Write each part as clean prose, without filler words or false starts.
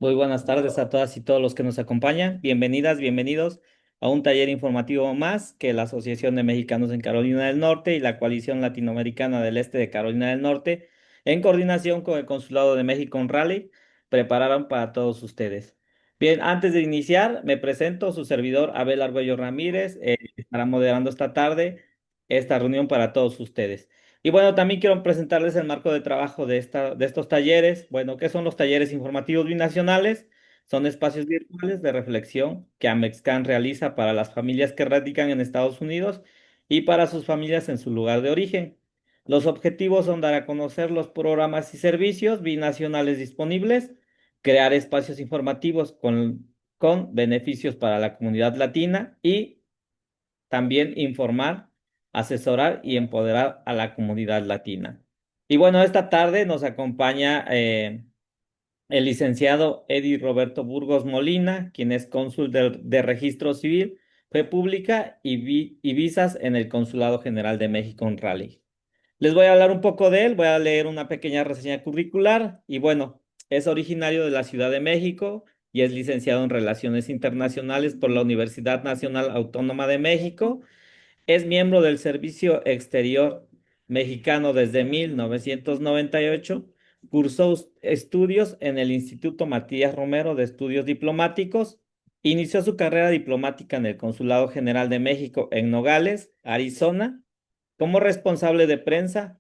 Muy buenas tardes a todas y todos los que nos acompañan. Bienvenidas, bienvenidos a un taller informativo más que la Asociación de Mexicanos en Carolina del Norte y la Coalición Latinoamericana del Este de Carolina del Norte, en coordinación con el Consulado de México en Raleigh, prepararon para todos ustedes. Bien, antes de iniciar, me presento, su servidor Abel Argüello Ramírez, estará moderando esta tarde esta reunión para todos ustedes. Y bueno, también quiero presentarles el marco de trabajo de estos talleres. Bueno, ¿qué son los talleres informativos binacionales? Son espacios virtuales de reflexión que Amexcan realiza para las familias que radican en Estados Unidos y para sus familias en su lugar de origen. Los objetivos son dar a conocer los programas y servicios binacionales disponibles, crear espacios informativos con beneficios para la comunidad latina y también informar, asesorar y empoderar a la comunidad latina. Y bueno, esta tarde nos acompaña el licenciado Eddie Roberto Burgos Molina, quien es cónsul de Registro Civil, Fe Pública y Visas en el Consulado General de México en Raleigh. Les voy a hablar un poco de él, voy a leer una pequeña reseña curricular y bueno, es originario de la Ciudad de México y es licenciado en Relaciones Internacionales por la Universidad Nacional Autónoma de México. Es miembro del Servicio Exterior Mexicano desde 1998. Cursó estudios en el Instituto Matías Romero de Estudios Diplomáticos. Inició su carrera diplomática en el Consulado General de México en Nogales, Arizona, como responsable de prensa.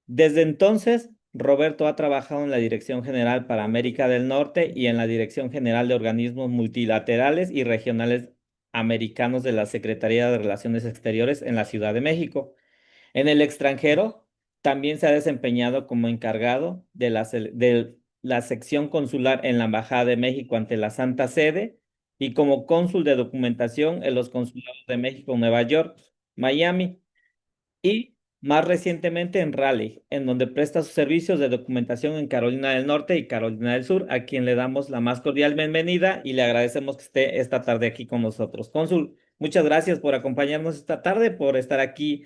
Desde entonces, Roberto ha trabajado en la Dirección General para América del Norte y en la Dirección General de Organismos Multilaterales y Regionales Americanos de la Secretaría de Relaciones Exteriores en la Ciudad de México. En el extranjero, también se ha desempeñado como encargado de la sección consular en la Embajada de México ante la Santa Sede y como cónsul de documentación en los consulados de México en Nueva York, Miami y más recientemente en Raleigh, en donde presta sus servicios de documentación en Carolina del Norte y Carolina del Sur, a quien le damos la más cordial bienvenida y le agradecemos que esté esta tarde aquí con nosotros. Cónsul, muchas gracias por acompañarnos esta tarde, por estar aquí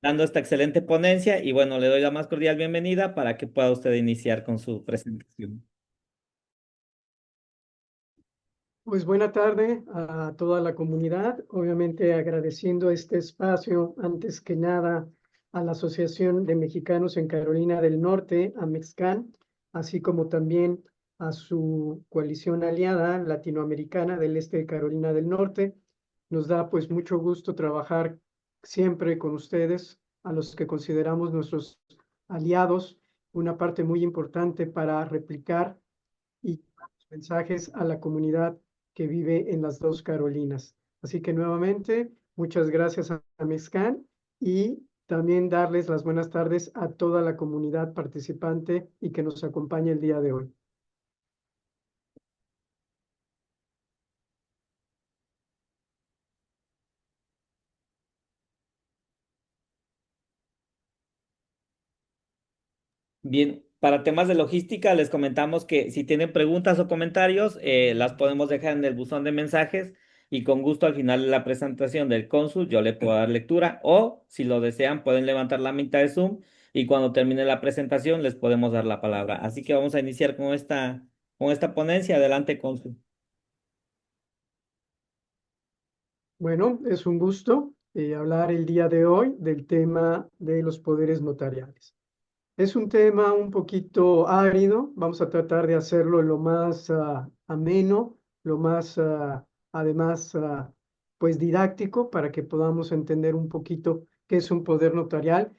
dando esta excelente ponencia y bueno, le doy la más cordial bienvenida para que pueda usted iniciar con su presentación. Pues buena tarde a toda la comunidad, obviamente agradeciendo este espacio, antes que nada, a la Asociación de Mexicanos en Carolina del Norte, AMEXCAN, así como también a su coalición aliada latinoamericana del Este de Carolina del Norte. Nos da pues mucho gusto trabajar siempre con ustedes, a los que consideramos nuestros aliados, una parte muy importante para replicar y mensajes a la comunidad que vive en las dos Carolinas. Así que nuevamente, muchas gracias a Mexcan y también darles las buenas tardes a toda la comunidad participante y que nos acompaña el día de hoy. Bien, para temas de logística, les comentamos que si tienen preguntas o comentarios, las podemos dejar en el buzón de mensajes y con gusto al final de la presentación del cónsul yo le puedo dar lectura o si lo desean pueden levantar la mitad de Zoom y cuando termine la presentación les podemos dar la palabra. Así que vamos a iniciar con esta ponencia. Adelante, cónsul. Bueno, es un gusto hablar el día de hoy del tema de los poderes notariales. Es un tema un poquito árido, vamos a tratar de hacerlo lo más ameno, lo más además pues didáctico para que podamos entender un poquito qué es un poder notarial,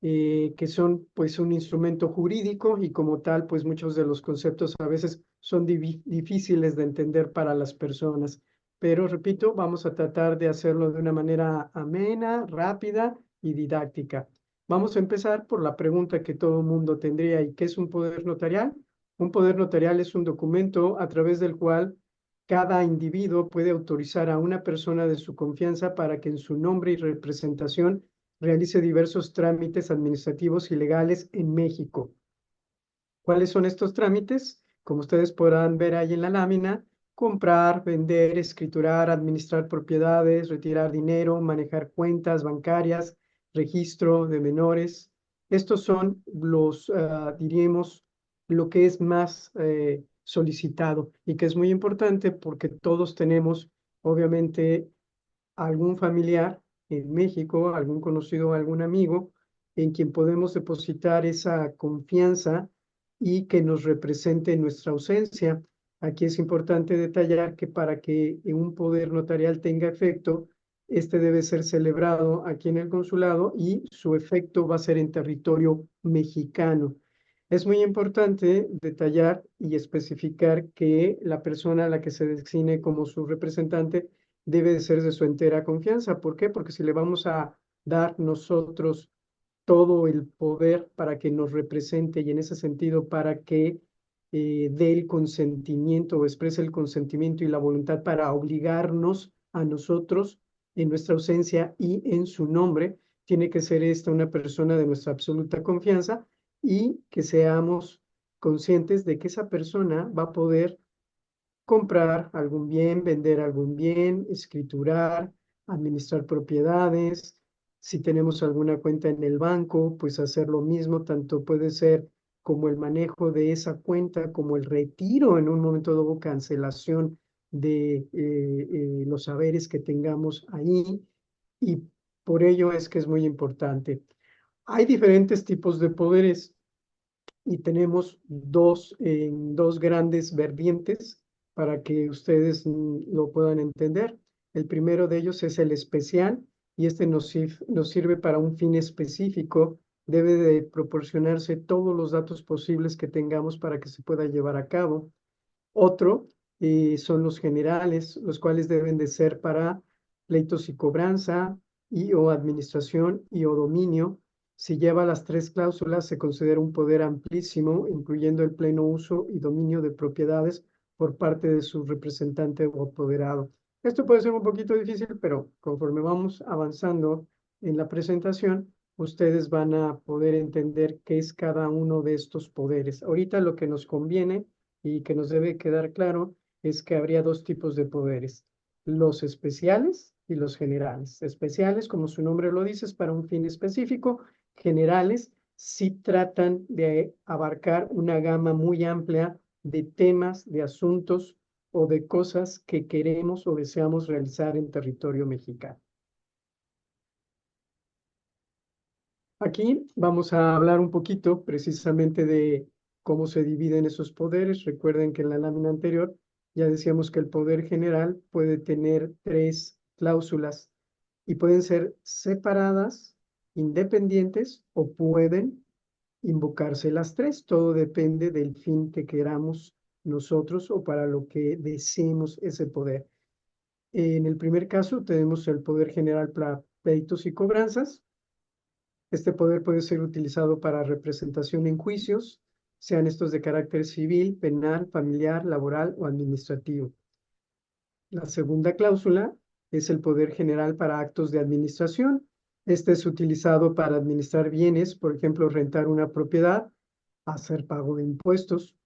que son pues un instrumento jurídico y como tal pues muchos de los conceptos a veces son difíciles de entender para las personas. Pero repito, vamos a tratar de hacerlo de una manera amena, rápida y didáctica. Vamos a empezar por la pregunta que todo mundo tendría: ¿y qué es un poder notarial? Un poder notarial es un documento a través del cual cada individuo puede autorizar a una persona de su confianza para que en su nombre y representación realice diversos trámites administrativos y legales en México. ¿Cuáles son estos trámites? Como ustedes podrán ver ahí en la lámina: comprar, vender, escriturar, administrar propiedades, retirar dinero, manejar cuentas bancarias, registro de menores. Estos son los, diríamos, lo que es más solicitado y que es muy importante porque todos tenemos, obviamente, algún familiar en México, algún conocido, algún amigo en quien podemos depositar esa confianza y que nos represente en nuestra ausencia. Aquí es importante detallar que para que un poder notarial tenga efecto, este debe ser celebrado aquí en el consulado y su efecto va a ser en territorio mexicano. Es muy importante detallar y especificar que la persona a la que se designe como su representante debe de ser de su entera confianza. ¿Por qué? Porque si le vamos a dar nosotros todo el poder para que nos represente y en ese sentido para que dé el consentimiento o exprese el consentimiento y la voluntad para obligarnos a nosotros en nuestra ausencia y en su nombre, tiene que ser esta una persona de nuestra absoluta confianza y que seamos conscientes de que esa persona va a poder comprar algún bien, vender algún bien, escriturar, administrar propiedades. Si tenemos alguna cuenta en el banco, pues hacer lo mismo, tanto puede ser como el manejo de esa cuenta, como el retiro en un momento dado, cancelación de los saberes que tengamos ahí. Y por ello es que es muy importante. Hay diferentes tipos de poderes y tenemos dos grandes vertientes para que ustedes lo puedan entender. El primero de ellos es el especial y este nos sirve para un fin específico. Debe de proporcionarse todos los datos posibles que tengamos para que se pueda llevar a cabo. Otro son los generales, los cuales deben de ser para pleitos y cobranza y o administración y o dominio. Si lleva las tres cláusulas, se considera un poder amplísimo, incluyendo el pleno uso y dominio de propiedades por parte de su representante o apoderado. Esto puede ser un poquito difícil, pero conforme vamos avanzando en la presentación, ustedes van a poder entender qué es cada uno de estos poderes. Ahorita lo que nos conviene y que nos debe quedar claro es que habría dos tipos de poderes, los especiales y los generales. Especiales, como su nombre lo dice, es para un fin específico. Generales sí tratan de abarcar una gama muy amplia de temas, de asuntos o de cosas que queremos o deseamos realizar en territorio mexicano. Aquí vamos a hablar un poquito precisamente de cómo se dividen esos poderes. Recuerden que en la lámina anterior ya decíamos que el poder general puede tener tres cláusulas y pueden ser separadas, independientes o pueden invocarse las tres. Todo depende del fin que queramos nosotros o para lo que deseemos ese poder. En el primer caso tenemos el poder general para pleitos y cobranzas. Este poder puede ser utilizado para representación en juicios, sean estos de carácter civil, penal, familiar, laboral o administrativo. La segunda cláusula es el poder general para actos de administración. Este es utilizado para administrar bienes, por ejemplo, rentar una propiedad, hacer pago de impuestos.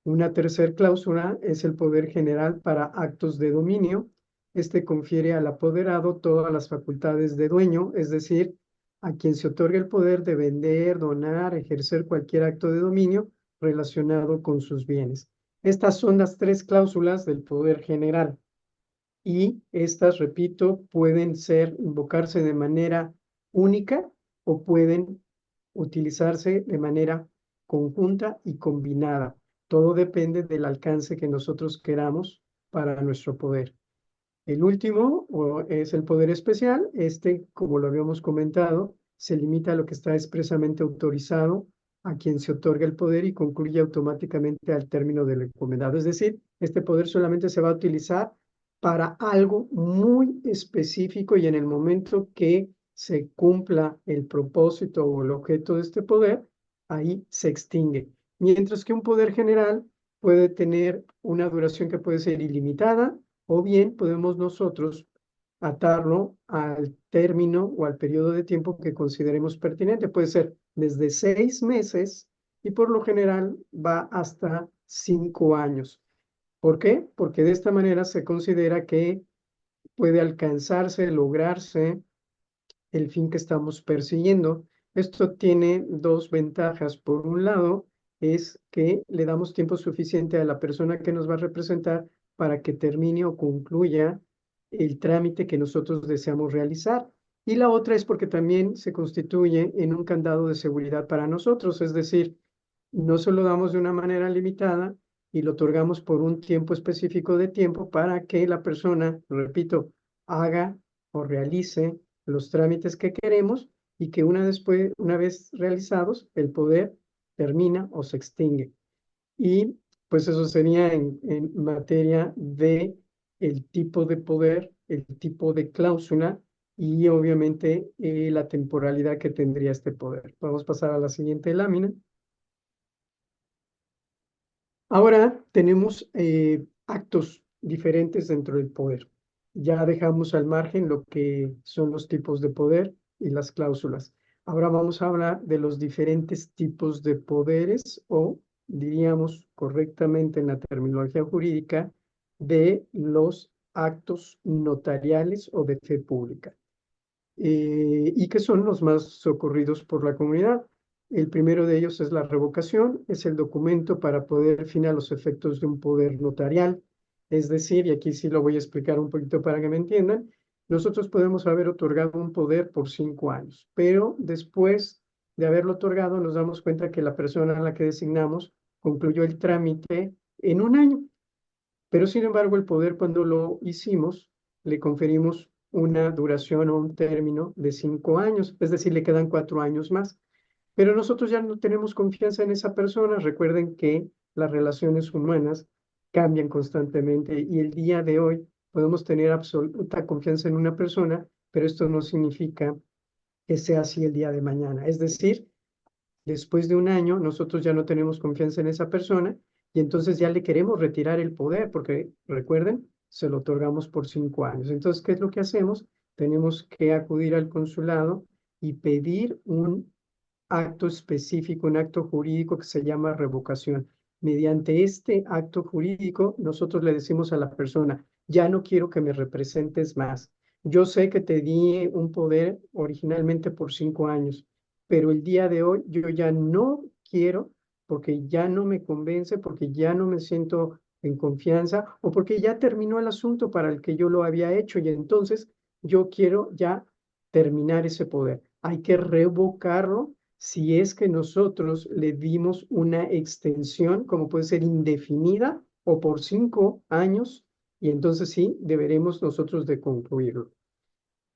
Una tercera cláusula es el poder general para actos de dominio. Este confiere al apoderado todas las facultades de dueño, es decir, a quien se otorga el poder de vender, donar, ejercer cualquier acto de dominio relacionado con sus bienes. Estas son las tres cláusulas del poder general y estas, repito, pueden invocarse de manera única o pueden utilizarse de manera conjunta y combinada. Todo depende del alcance que nosotros queramos para nuestro poder. El último es el poder especial. Este, como lo habíamos comentado, se limita a lo que está expresamente autorizado a quien se otorga el poder y concluye automáticamente al término del encomendado. Es decir, este poder solamente se va a utilizar para algo muy específico y en el momento que se cumpla el propósito o el objeto de este poder, ahí se extingue. Mientras que un poder general puede tener una duración que puede ser ilimitada o bien podemos nosotros atarlo al término o al periodo de tiempo que consideremos pertinente. Puede ser desde 6 meses y por lo general va hasta 5 años. ¿Por qué? Porque de esta manera se considera que puede alcanzarse, lograrse el fin que estamos persiguiendo. Esto tiene dos ventajas. Por un lado, es que le damos tiempo suficiente a la persona que nos va a representar para que termine o concluya el trámite que nosotros deseamos realizar. Y la otra es porque también se constituye en un candado de seguridad para nosotros, es decir, no se lo damos de una manera limitada y lo otorgamos por un tiempo específico de tiempo para que la persona, repito, haga o realice los trámites que queremos y que una vez realizados, el poder termina o se extingue. Y pues eso sería en materia de el tipo de poder, el tipo de cláusula y obviamente la temporalidad que tendría este poder. Vamos a pasar a la siguiente lámina. Ahora tenemos actos diferentes dentro del poder. Ya dejamos al margen lo que son los tipos de poder y las cláusulas. Ahora vamos a hablar de los diferentes tipos de poderes o, diríamos correctamente en la terminología jurídica, de los actos notariales o de fe pública y que son los más socorridos por la comunidad. El primero de ellos es la revocación, es el documento para poder finar los efectos de un poder notarial. Es decir, y aquí sí lo voy a explicar un poquito para que me entiendan, nosotros podemos haber otorgado un poder por 5 años, pero después de haberlo otorgado nos damos cuenta que la persona a la que designamos concluyó el trámite en un año. Pero sin embargo, el poder cuando lo hicimos, le conferimos una duración o un término de 5 años, es decir, le quedan 4 años más. Pero nosotros ya no tenemos confianza en esa persona. Recuerden que las relaciones humanas cambian constantemente y el día de hoy podemos tener absoluta confianza en una persona, pero esto no significa que sea así el día de mañana. Es decir, después de un año, nosotros ya no tenemos confianza en esa persona y entonces ya le queremos retirar el poder, porque recuerden, se lo otorgamos por 5 años. Entonces, ¿qué es lo que hacemos? Tenemos que acudir al consulado y pedir un acto específico, un acto jurídico que se llama revocación. Mediante este acto jurídico, nosotros le decimos a la persona, ya no quiero que me representes más. Yo sé que te di un poder originalmente por 5 años, pero el día de hoy yo ya no quiero porque ya no me convence, porque ya no me siento en confianza o porque ya terminó el asunto para el que yo lo había hecho y entonces yo quiero ya terminar ese poder. Hay que revocarlo si es que nosotros le dimos una extensión, como puede ser indefinida o por 5 años, y entonces sí, deberemos nosotros de concluirlo.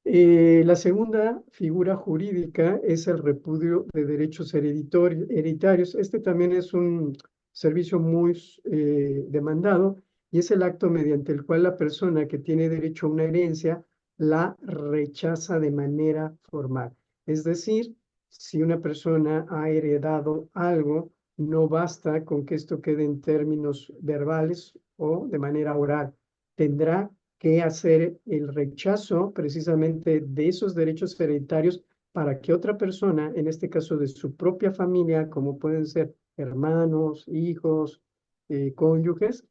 La segunda figura jurídica es el repudio de derechos hereditarios. Este también es un servicio muy demandado y es el acto mediante el cual la persona que tiene derecho a una herencia la rechaza de manera formal. Es decir, si una persona ha heredado algo, no basta con que esto quede en términos verbales o de manera oral. Tendrá que hacer el rechazo precisamente de esos derechos hereditarios para que otra persona, en este caso de su propia familia, como pueden ser hermanos, hijos, cónyuges,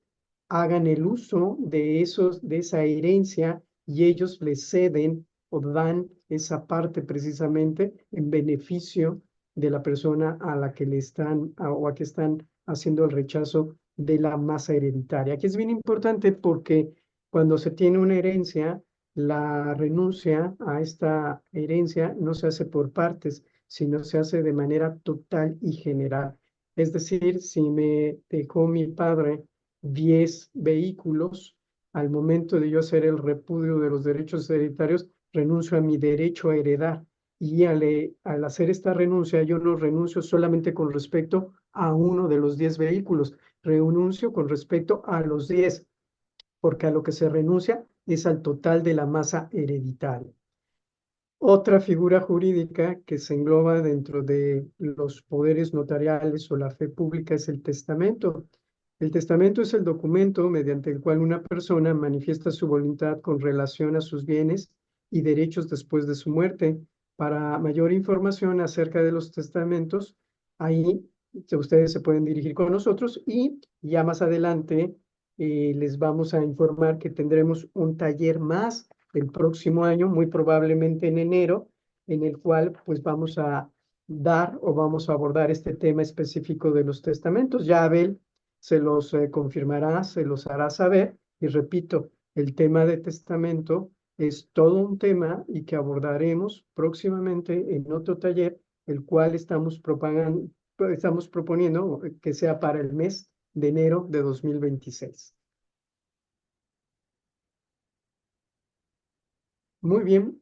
hagan el uso de esa herencia y ellos le ceden o dan esa parte precisamente en beneficio de la persona a la que le están o a que están haciendo el rechazo de la masa hereditaria. Aquí es bien importante porque cuando se tiene una herencia, la renuncia a esta herencia no se hace por partes, sino se hace de manera total y general. Es decir, si me dejó mi padre 10 vehículos, al momento de yo hacer el repudio de los derechos hereditarios, renuncio a mi derecho a heredar. Y al hacer esta renuncia, yo no renuncio solamente con respecto a uno de los 10 vehículos, renuncio con respecto a los 10 porque a lo que se renuncia es al total de la masa hereditaria. Otra figura jurídica que se engloba dentro de los poderes notariales o la fe pública es el testamento. El testamento es el documento mediante el cual una persona manifiesta su voluntad con relación a sus bienes y derechos después de su muerte. Para mayor información acerca de los testamentos, ahí ustedes se pueden dirigir con nosotros y ya más adelante les vamos a informar que tendremos un taller más el próximo año, muy probablemente en enero, en el cual pues vamos a dar o vamos a abordar este tema específico de los testamentos. Ya Abel se los confirmará, se los hará saber. Y repito, el tema de testamento es todo un tema y que abordaremos próximamente en otro taller, el cual estamos proponiendo que sea para el mes de enero de 2026. Muy bien,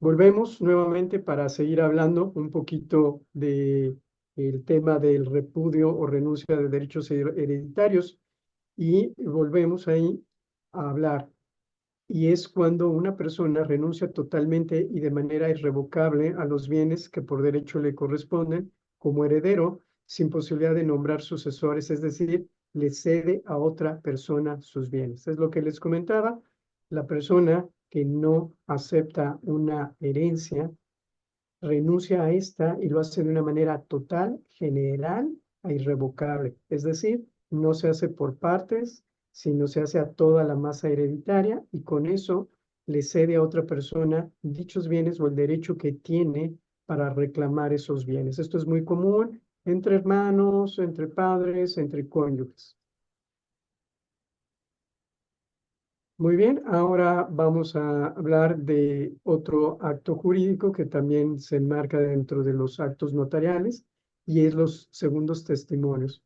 volvemos nuevamente para seguir hablando un poquito de el tema del repudio o renuncia de derechos hereditarios y volvemos ahí a hablar. Y es cuando una persona renuncia totalmente y de manera irrevocable a los bienes que por derecho le corresponden como heredero, sin posibilidad de nombrar sucesores, es decir, le cede a otra persona sus bienes. Es lo que les comentaba, la persona que no acepta una herencia renuncia a esta y lo hace de una manera total, general e irrevocable. Es decir, no se hace por partes, sino se hace a toda la masa hereditaria y con eso le cede a otra persona dichos bienes o el derecho que tiene para reclamar esos bienes. Esto es muy común entre hermanos, entre padres, entre cónyuges. Muy bien, ahora vamos a hablar de otro acto jurídico que también se enmarca dentro de los actos notariales y es los segundos testimonios.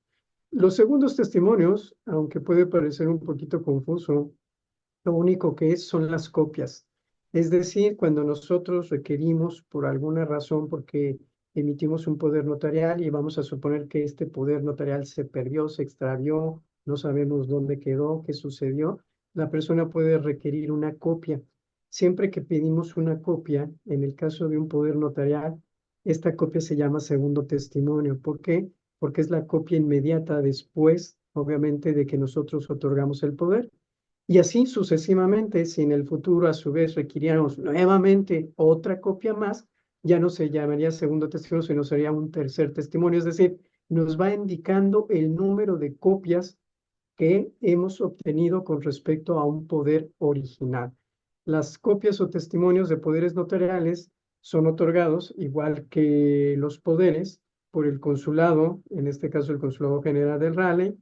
Los segundos testimonios, aunque puede parecer un poquito confuso, lo único que es son las copias. Es decir, cuando nosotros requerimos por alguna razón, porque emitimos un poder notarial y vamos a suponer que este poder notarial se perdió, se extravió, no sabemos dónde quedó, qué sucedió, la persona puede requerir una copia. Siempre que pedimos una copia, en el caso de un poder notarial, esta copia se llama segundo testimonio. ¿Por qué? Porque es la copia inmediata después, obviamente, de que nosotros otorgamos el poder. Y así sucesivamente, si en el futuro a su vez requiriéramos nuevamente otra copia más, ya no se llamaría segundo testimonio, sino sería un tercer testimonio. Es decir, nos va indicando el número de copias que hemos obtenido con respecto a un poder original. Las copias o testimonios de poderes notariales son otorgados, igual que los poderes, por el consulado, en este caso el Consulado General del Raleigh,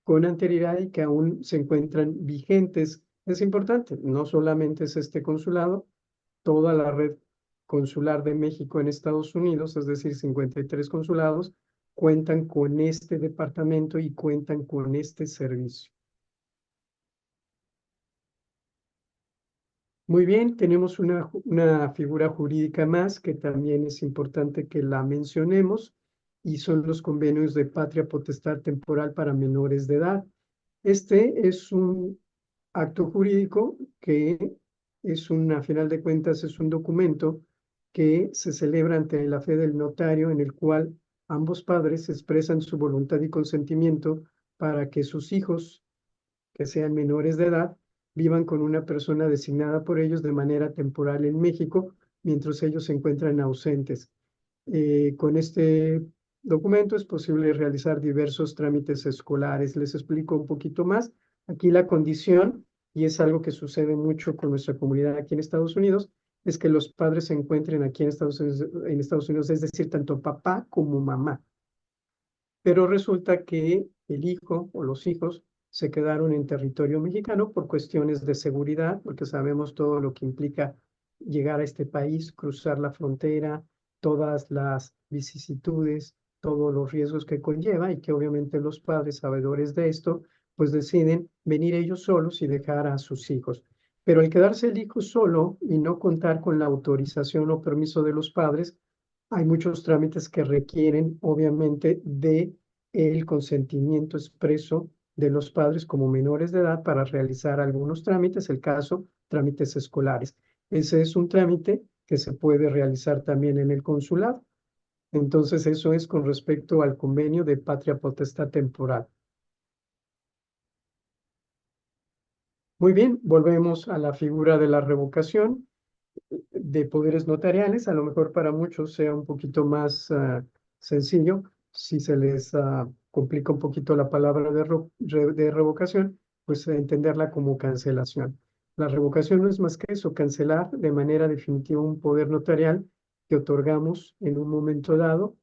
con anterioridad y que aún se encuentran vigentes. Es importante, no solamente es este consulado, toda la red consular de México en Estados Unidos, es decir, 53 consulados, cuentan con este departamento y cuentan con este servicio. Muy bien, tenemos una figura jurídica más que también es importante que la mencionemos y son los convenios de patria potestad temporal para menores de edad. Este es un acto jurídico que a final de cuentas, es un documento que se celebra ante la fe del notario en el cual ambos padres expresan su voluntad y consentimiento para que sus hijos, que sean menores de edad, vivan con una persona designada por ellos de manera temporal en México mientras ellos se encuentran ausentes. Con este documento es posible realizar diversos trámites escolares. Les explico un poquito más. Aquí la condición, y es algo que sucede mucho con nuestra comunidad aquí en Estados Unidos, es que los padres se encuentren aquí en Estados Unidos, es decir, tanto papá como mamá. Pero resulta que el hijo o los hijos se quedaron en territorio mexicano por cuestiones de seguridad, porque sabemos todo lo que implica llegar a este país, cruzar la frontera, todas las vicisitudes, todos los riesgos que conlleva y que obviamente los padres, sabedores de esto, pues deciden venir ellos solos y dejar a sus hijos. Pero al quedarse el hijo solo y no contar con la autorización o permiso de los padres, hay muchos trámites que requieren, obviamente, de el consentimiento expreso de los padres como menores de edad para realizar algunos trámites, el caso, trámites escolares. Ese es un trámite que se puede realizar también en el consulado. Entonces, eso es con respecto al convenio de patria potestad temporal. Muy bien, volvemos a la figura de la revocación de poderes notariales. A lo mejor para muchos sea un poquito más sencillo si se les complica un poquito la palabra de revocación, pues entenderla como cancelación. La revocación no es más que eso, cancelar de manera definitiva un poder notarial que otorgamos en un momento dado,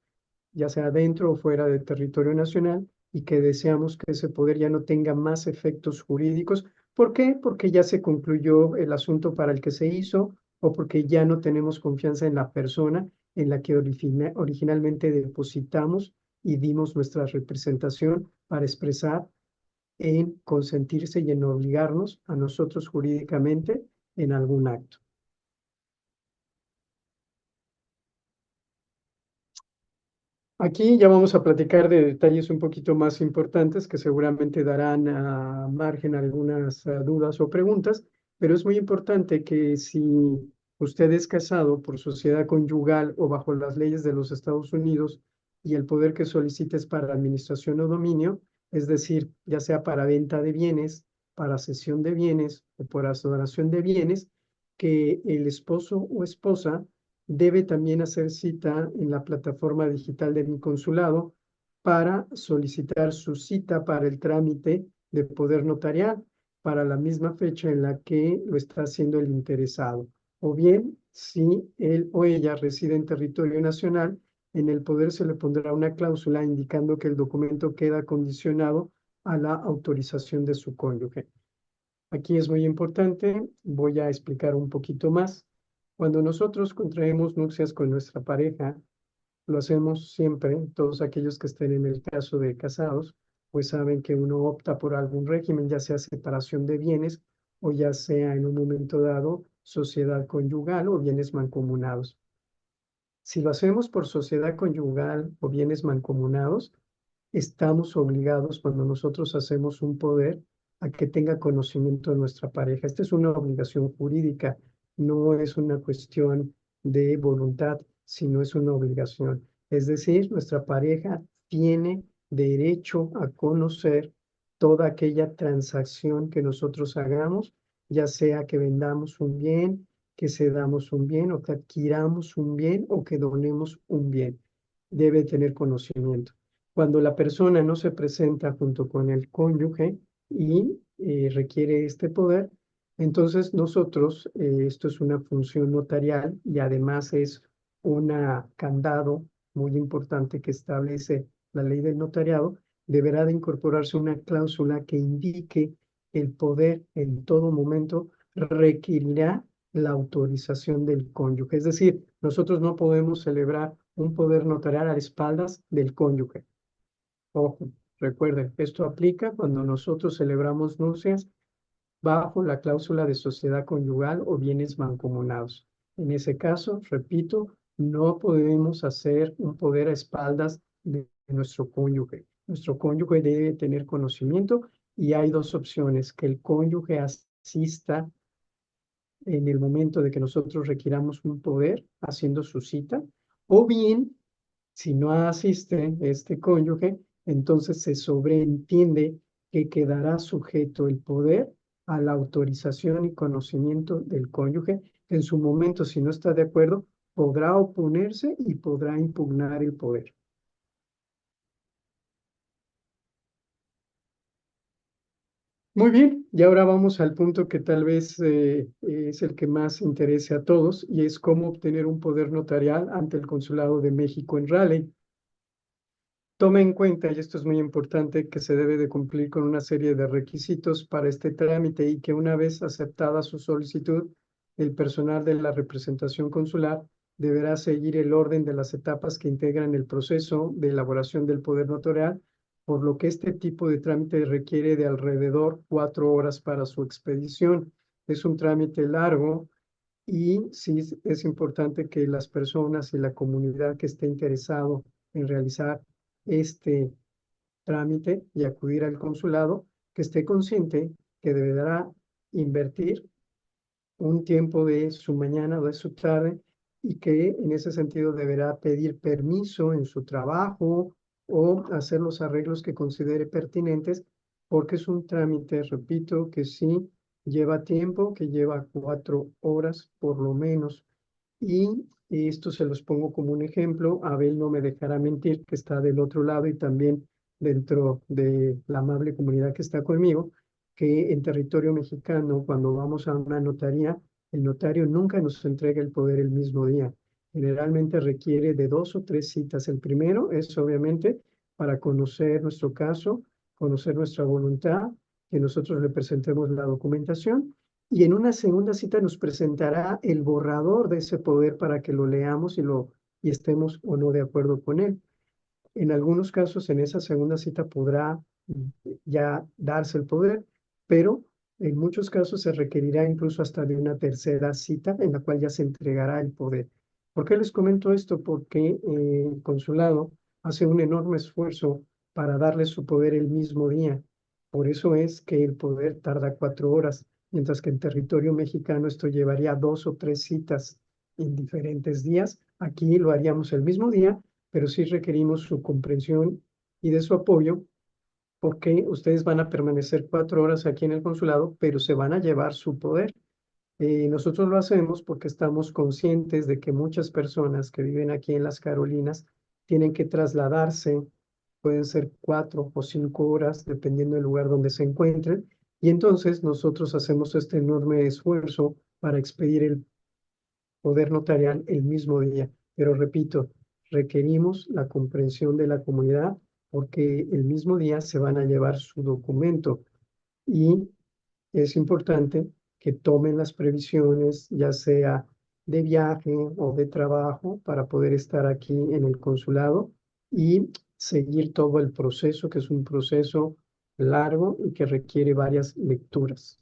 ya sea dentro o fuera del territorio nacional, y que deseamos que ese poder ya no tenga más efectos jurídicos. ¿Por qué? Porque ya se concluyó el asunto para el que se hizo o porque ya no tenemos confianza en la persona en la que originalmente depositamos y dimos nuestra representación para expresar en consentirse y en obligarnos a nosotros jurídicamente en algún acto. Aquí ya vamos a platicar de detalles un poquito más importantes que seguramente darán a margen algunas dudas o preguntas, pero es muy importante que si usted es casado por sociedad conyugal o bajo las leyes de los Estados Unidos y el poder que solicite es para administración o dominio, es decir, ya sea para venta de bienes, para cesión de bienes o por asignación de bienes, que el esposo o esposa debe también hacer cita en la plataforma digital de mi consulado para solicitar su cita para el trámite de poder notarial para la misma fecha en la que lo está haciendo el interesado. O bien, si él o ella reside en territorio nacional, en el poder se le pondrá una cláusula indicando que el documento queda condicionado a la autorización de su cónyuge. Aquí es muy importante, voy a explicar un poquito más. Cuando nosotros contraemos nupcias con nuestra pareja, lo hacemos siempre, todos aquellos que estén en el caso de casados, pues saben que uno opta por algún régimen, ya sea separación de bienes o ya sea en un momento dado sociedad conyugal o bienes mancomunados. Si lo hacemos por sociedad conyugal o bienes mancomunados, estamos obligados cuando nosotros hacemos un poder a que tenga conocimiento de nuestra pareja. Esta es una obligación jurídica, no es una cuestión de voluntad, sino es una obligación. Es decir, nuestra pareja tiene derecho a conocer toda aquella transacción que nosotros hagamos, ya sea que vendamos un bien, que cedamos un bien o que adquiramos un bien o que donemos un bien. Debe tener conocimiento. Cuando la persona no se presenta junto con el cónyuge y requiere este poder, entonces nosotros, esto es una función notarial y además es un candado muy importante que establece la ley del notariado, deberá de incorporarse una cláusula que indique el poder en todo momento requerirá la autorización del cónyuge. Es decir, nosotros no podemos celebrar un poder notarial a espaldas del cónyuge. Ojo, recuerden, esto aplica cuando nosotros celebramos nupcias bajo la cláusula de sociedad conyugal o bienes mancomunados. En ese caso, repito, no podemos hacer un poder a espaldas de nuestro cónyuge. Nuestro cónyuge debe tener conocimiento y hay dos opciones, que el cónyuge asista en el momento de que nosotros requiramos un poder haciendo su cita, o bien, si no asiste este cónyuge, entonces se sobreentiende que quedará sujeto el poder a la autorización y conocimiento del cónyuge. En su momento, si no está de acuerdo, podrá oponerse y podrá impugnar el poder. Muy bien, y ahora vamos al punto que tal vez es el que más interese a todos, y es cómo obtener un poder notarial ante el Consulado de México en Raleigh. Tome en cuenta, y esto es muy importante, que se debe de cumplir con una serie de requisitos para este trámite y que una vez aceptada su solicitud, el personal de la representación consular deberá seguir el orden de las etapas que integran el proceso de elaboración del poder notarial, por lo que este tipo de trámite requiere de alrededor 4 horas para su expedición. Es un trámite largo y sí es importante que las personas y la comunidad que esté interesado en realizar este trámite y acudir al consulado, que esté consciente que deberá invertir un tiempo de su mañana o de su tarde y que en ese sentido deberá pedir permiso en su trabajo o hacer los arreglos que considere pertinentes, porque es un trámite, repito, que sí lleva tiempo, que lleva 4 horas por lo menos. Y esto se los pongo como un ejemplo. Abel no me dejará mentir, que está del otro lado y también dentro de la amable comunidad que está conmigo, que en territorio mexicano, cuando vamos a una notaría, el notario nunca nos entrega el poder el mismo día. Generalmente requiere de 2 o 3 citas. El primero es obviamente para conocer nuestro caso, conocer nuestra voluntad, que nosotros le presentemos la documentación y en una segunda cita nos presentará el borrador de ese poder para que lo leamos y estemos o no de acuerdo con él. En algunos casos, en esa segunda cita podrá ya darse el poder, pero en muchos casos se requerirá incluso hasta de una tercera cita en la cual ya se entregará el poder. ¿Por qué les comento esto? Porque el consulado hace un enorme esfuerzo para darle su poder el mismo día. Por eso es que el poder tarda 4 horas, mientras que en territorio mexicano esto llevaría 2 o 3 citas en diferentes días. Aquí lo haríamos el mismo día, pero sí requerimos su comprensión y de su apoyo porque ustedes van a permanecer 4 horas aquí en el consulado, pero se van a llevar su poder. Nosotros lo hacemos porque estamos conscientes de que muchas personas que viven aquí en las Carolinas tienen que trasladarse, pueden ser 4 o 5 horas, dependiendo del lugar donde se encuentren, y entonces nosotros hacemos este enorme esfuerzo para expedir el poder notarial el mismo día. Pero repito, requerimos la comprensión de la comunidad porque el mismo día se van a llevar su documento y es importante que tomen las previsiones, ya sea de viaje o de trabajo, para poder estar aquí en el consulado y seguir todo el proceso, que es un proceso largo y que requiere varias lecturas.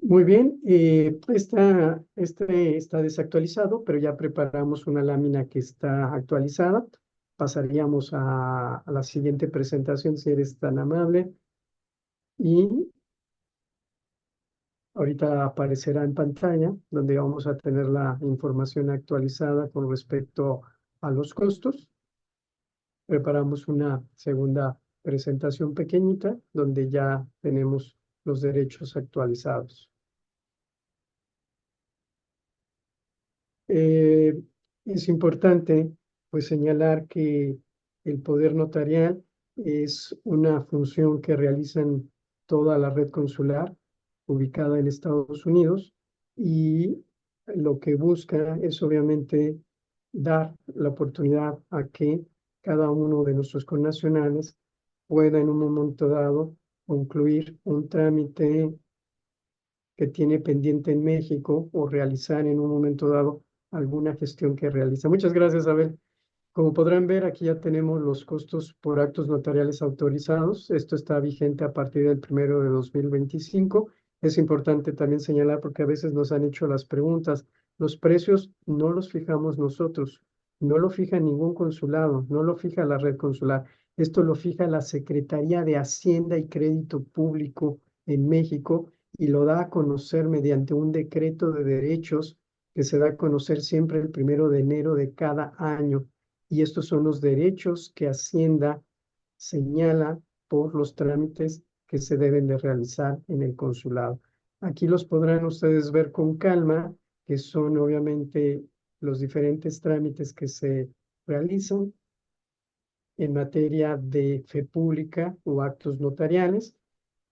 Muy bien, este está desactualizado, pero ya preparamos una lámina que está actualizada. Pasaríamos a la siguiente presentación, si eres tan amable. Y ahorita aparecerá en pantalla, donde vamos a tener la información actualizada con respecto a los costos. Preparamos una segunda presentación pequeñita, donde ya tenemos los derechos actualizados. Eh, es importante pues señalar que el poder notarial es una función que realizan toda la red consular ubicada en Estados Unidos y lo que busca es obviamente dar la oportunidad a que cada uno de nuestros connacionales pueda en un momento dado concluir un trámite que tiene pendiente en México o realizar en un momento dado alguna gestión que realiza. Muchas gracias, Abel. Como podrán ver, aquí ya tenemos los costos por actos notariales autorizados. Esto está vigente a partir del 1 de 2025. Es importante también señalar porque a veces nos han hecho las preguntas. Los precios no los fijamos nosotros, no lo fija ningún consulado, no lo fija la red consular. Esto lo fija la Secretaría de Hacienda y Crédito Público en México y lo da a conocer mediante un decreto de derechos que se da a conocer siempre el 1 de enero de cada año. Y estos son los derechos que Hacienda señala por los trámites que se deben de realizar en el consulado. Aquí los podrán ustedes ver con calma, que son obviamente los diferentes trámites que se realizan en materia de fe pública o actos notariales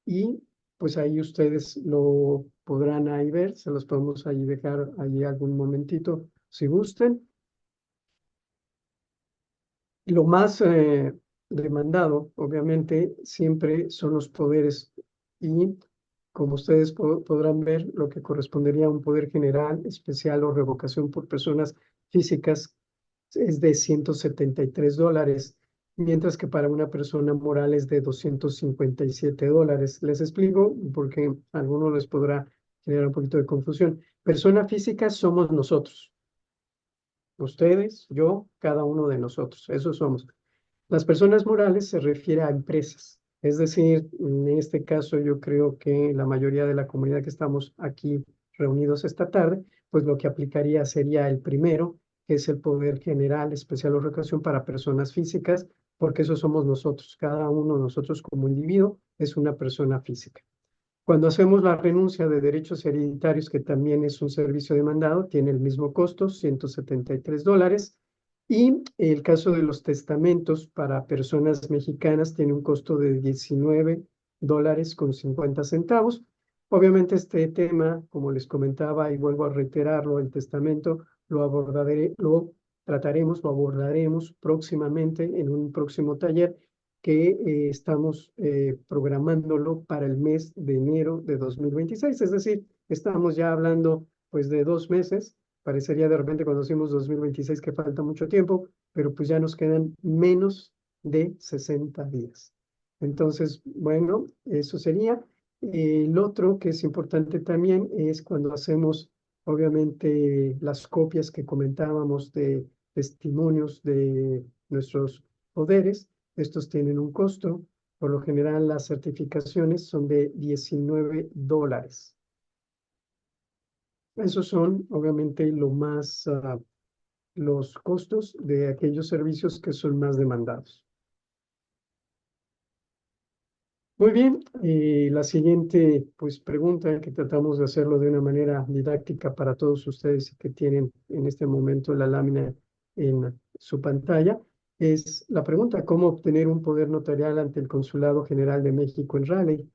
y pues ahí ustedes lo podrán ahí ver, se los podemos ahí dejar allí algún momentito si gusten. Lo más demandado, obviamente, siempre son los poderes y como ustedes podrán ver, lo que correspondería a un poder general, especial o revocación por personas físicas es de $173, mientras que para una persona moral es de $257. Les explico porque a algunos les podrá generar un poquito de confusión. Persona física somos nosotros, ustedes, yo, cada uno de nosotros, eso somos. Las personas morales se refiere a empresas, es decir, en este caso yo creo que la mayoría de la comunidad que estamos aquí reunidos esta tarde, pues lo que aplicaría sería el primero, que es el poder general, especial o recaudación para personas físicas, porque eso somos nosotros, cada uno de nosotros como individuo es una persona física. Cuando hacemos la renuncia de derechos hereditarios, que también es un servicio demandado, tiene el mismo costo, $173. Y el caso de los testamentos para personas mexicanas tiene un costo de $19.50. Obviamente este tema, como les comentaba y vuelvo a reiterarlo, el testamento lo trataremos, lo abordaremos próximamente en un próximo taller que estamos programándolo para el mes de enero de 2026. Es decir, estamos ya hablando pues de 2 meses. Parecería de repente cuando decimos 2026 que falta mucho tiempo, pero pues ya nos quedan menos de 60 días. Entonces, bueno, eso sería. El otro que es importante también es cuando hacemos, obviamente, las copias que comentábamos de testimonios de nuestros poderes. Estos tienen un costo. Por lo general, las certificaciones son de $19. Esos son, obviamente, los costos de aquellos servicios que son más demandados. Muy bien, la siguiente pues, pregunta que tratamos de hacerlo de una manera didáctica para todos ustedes que tienen en este momento la lámina en su pantalla es la pregunta: ¿cómo obtener un poder notarial ante el Consulado General de México en Raleigh?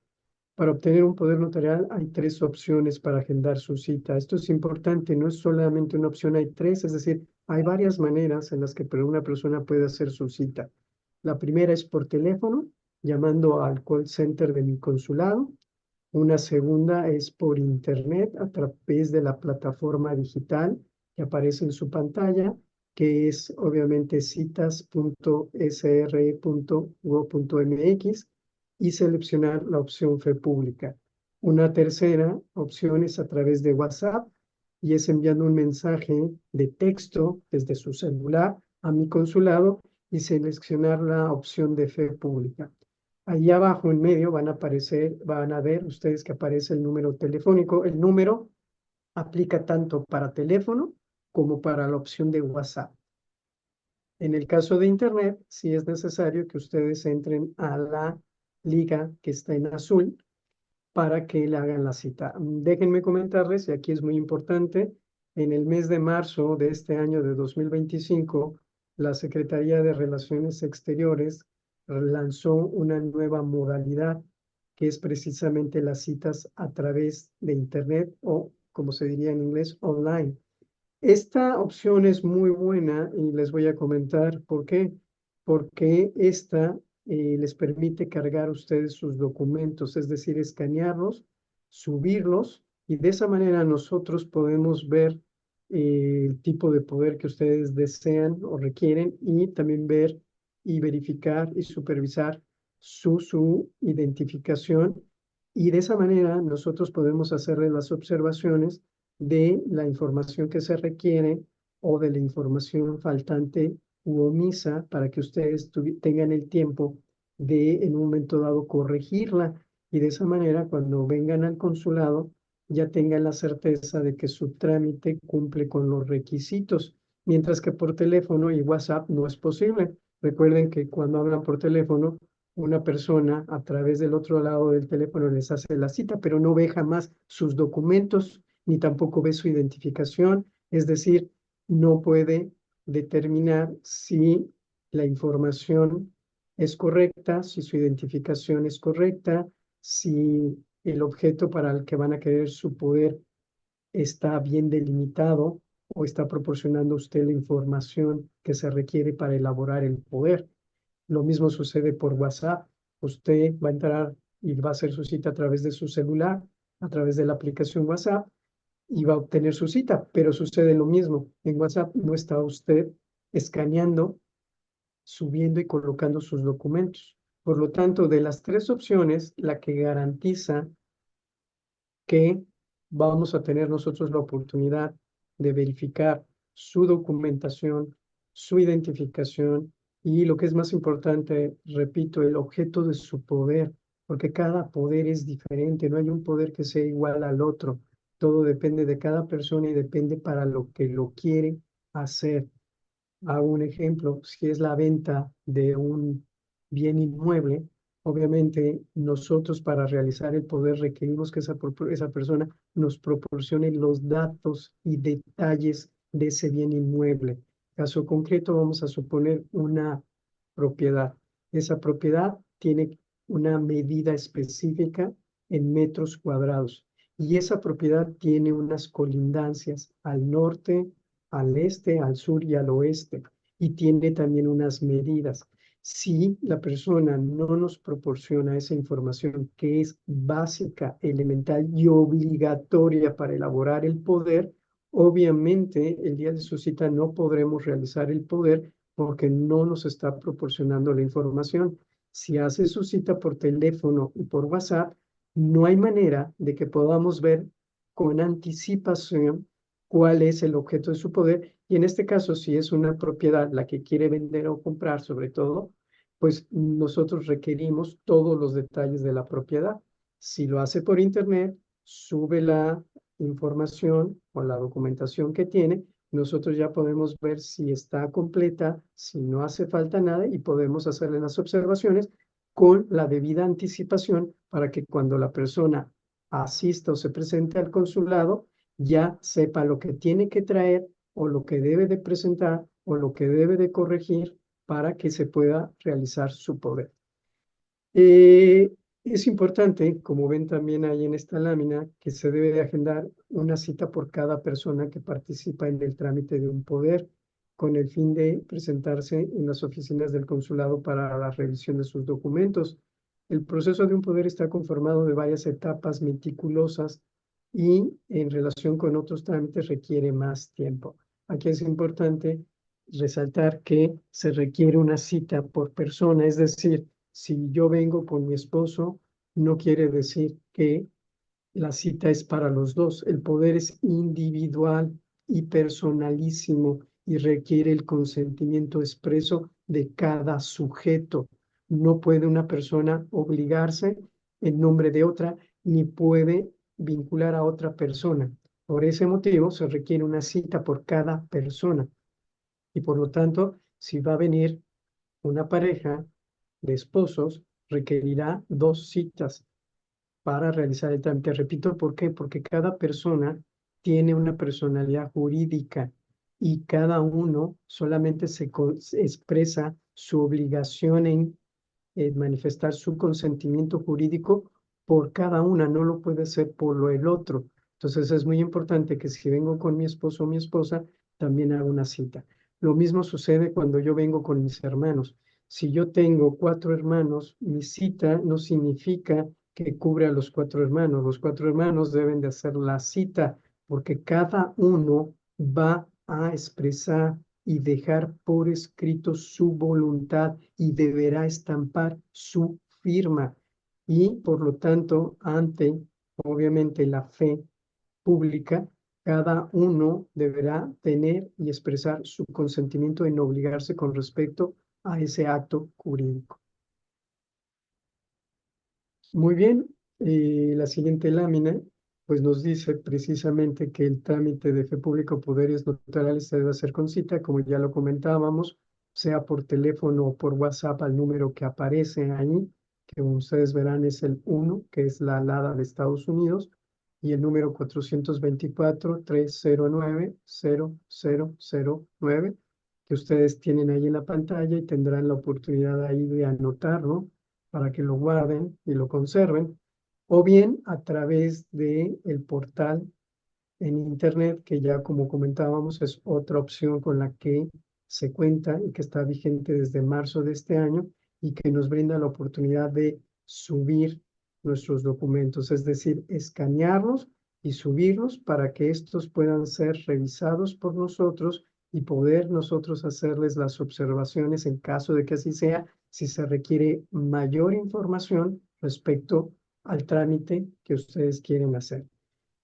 Para obtener un poder notarial hay 3 opciones para agendar su cita. Esto es importante, no es solamente una opción, hay 3, es decir, hay varias maneras en las que una persona puede hacer su cita. La primera es por teléfono, llamando al call center de mi consulado. Una segunda es por internet a través de la plataforma digital que aparece en su pantalla, que es obviamente citas.sre.gov.mx, y seleccionar la opción Fe Pública. Una tercera opción es a través de WhatsApp y es enviando un mensaje de texto desde su celular a mi consulado y seleccionar la opción de Fe Pública. Ahí abajo en medio van a ver ustedes que aparece el número telefónico. El número aplica tanto para teléfono como para la opción de WhatsApp. En el caso de Internet, sí es necesario que ustedes entren a la liga que está en azul para que le hagan la cita. Déjenme comentarles, y aquí es muy importante, en el mes de marzo de este año de 2025, la Secretaría de Relaciones Exteriores lanzó una nueva modalidad que es precisamente las citas a través de Internet o, como se diría en inglés, online. Esta opción es muy buena y les voy a comentar por qué. Porque esta les permite cargar a ustedes sus documentos, es decir, escanearlos, subirlos, y de esa manera nosotros podemos ver el tipo de poder que ustedes desean o requieren, y también ver y verificar y supervisar su identificación. Y de esa manera nosotros podemos hacerle las observaciones de la información que se requiere o de la información faltante u omisa para que ustedes tengan el tiempo de en un momento dado corregirla, y de esa manera cuando vengan al consulado ya tengan la certeza de que su trámite cumple con los requisitos, mientras que por teléfono y WhatsApp no es posible. Recuerden que cuando hablan por teléfono, una persona a través del otro lado del teléfono les hace la cita, pero no ve jamás sus documentos ni tampoco ve su identificación, es decir, no puede determinar si la información es correcta, si su identificación es correcta, si el objeto para el que van a querer su poder está bien delimitado o está proporcionando usted la información que se requiere para elaborar el poder. Lo mismo sucede por WhatsApp. Usted va a entrar y va a hacer su cita a través de su celular, a través de la aplicación WhatsApp, y va a obtener su cita, pero sucede lo mismo. En WhatsApp no está usted escaneando, subiendo y colocando sus documentos. Por lo tanto, de las 3 opciones, la que garantiza que vamos a tener nosotros la oportunidad de verificar su documentación, su identificación y, lo que es más importante, repito, el objeto de su poder, porque cada poder es diferente, no hay un poder que sea igual al otro. Todo depende de cada persona y depende para lo que lo quiere hacer. Hago un ejemplo: si es la venta de un bien inmueble, obviamente nosotros, para realizar el poder, requerimos que esa persona nos proporcione los datos y detalles de ese bien inmueble. Caso concreto, vamos a suponer una propiedad. Esa propiedad tiene una medida específica en metros cuadrados. Y esa propiedad tiene unas colindancias al norte, al este, al sur y al oeste. Y tiene también unas medidas. Si la persona no nos proporciona esa información que es básica, elemental y obligatoria para elaborar el poder, obviamente el día de su cita no podremos realizar el poder porque no nos está proporcionando la información. Si hace su cita por teléfono y por WhatsApp, no hay manera de que podamos ver con anticipación cuál es el objeto de su poder. Y en este caso, si es una propiedad la que quiere vender o comprar, sobre todo, pues nosotros requerimos todos los detalles de la propiedad. Si lo hace por internet, sube la información o la documentación que tiene, nosotros ya podemos ver si está completa, si no hace falta nada y podemos hacerle las observaciones con la debida anticipación para que cuando la persona asista o se presente al consulado, ya sepa lo que tiene que traer o lo que debe de presentar o lo que debe de corregir para que se pueda realizar su poder. Es importante, como ven también ahí en esta lámina, que se debe de agendar una cita por cada persona que participa en el trámite de un poder, con el fin de presentarse en las oficinas del consulado para la revisión de sus documentos. El proceso de un poder está conformado de varias etapas meticulosas y en relación con otros trámites requiere más tiempo. Aquí es importante resaltar que se requiere una cita por persona, es decir, si yo vengo con mi esposo, no quiere decir que la cita es para los dos. El poder es individual y personalísimo y requiere el consentimiento expreso de cada sujeto. No puede una persona obligarse en nombre de otra, ni puede vincular a otra persona. Por ese motivo se requiere una cita por cada persona. Y por lo tanto, si va a venir una pareja de esposos, requerirá dos citas para realizar el trámite. Repito, ¿por qué? Porque cada persona tiene una personalidad jurídica y cada uno solamente se expresa su obligación en manifestar su consentimiento jurídico por cada una, no lo puede hacer por lo el otro. Entonces es muy importante que si vengo con mi esposo o mi esposa, también haga una cita. Lo mismo sucede cuando yo vengo con mis hermanos. Si yo tengo cuatro hermanos, mi cita no significa que cubre a los cuatro hermanos. Los cuatro hermanos deben de hacer la cita porque cada uno va a expresar y dejar por escrito su voluntad y deberá estampar su firma. Y por lo tanto, ante, obviamente, la fe pública, cada uno deberá tener y expresar su consentimiento en obligarse con respecto a ese acto jurídico. Muy bien, la siguiente lámina pues nos dice precisamente que el trámite de fe pública o poderes notariales se debe hacer con cita, como ya lo comentábamos, sea por teléfono o por WhatsApp al número que aparece ahí, que como ustedes verán es el 1, que es la alada de Estados Unidos, y el número 424-309-0009, que ustedes tienen ahí en la pantalla y tendrán la oportunidad ahí de anotarlo para que lo guarden y lo conserven, o bien a través de el portal en Internet, que ya como comentábamos es otra opción con la que se cuenta y que está vigente desde marzo de este año y que nos brinda la oportunidad de subir nuestros documentos, es decir, escanearlos y subirlos para que estos puedan ser revisados por nosotros y poder nosotros hacerles las observaciones en caso de que así sea, si se requiere mayor información respecto al trámite que ustedes quieren hacer.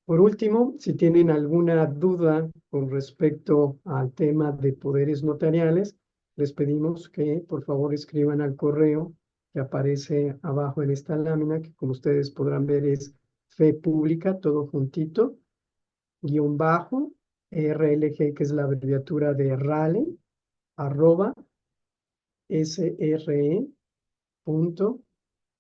Por último, si tienen alguna duda con respecto al tema de poderes notariales, les pedimos que por favor escriban al correo que aparece abajo en esta lámina, que como ustedes podrán ver es fe pública, todo juntito, guión bajo, RLG, que es la abreviatura de RALE, arroba sre.gov,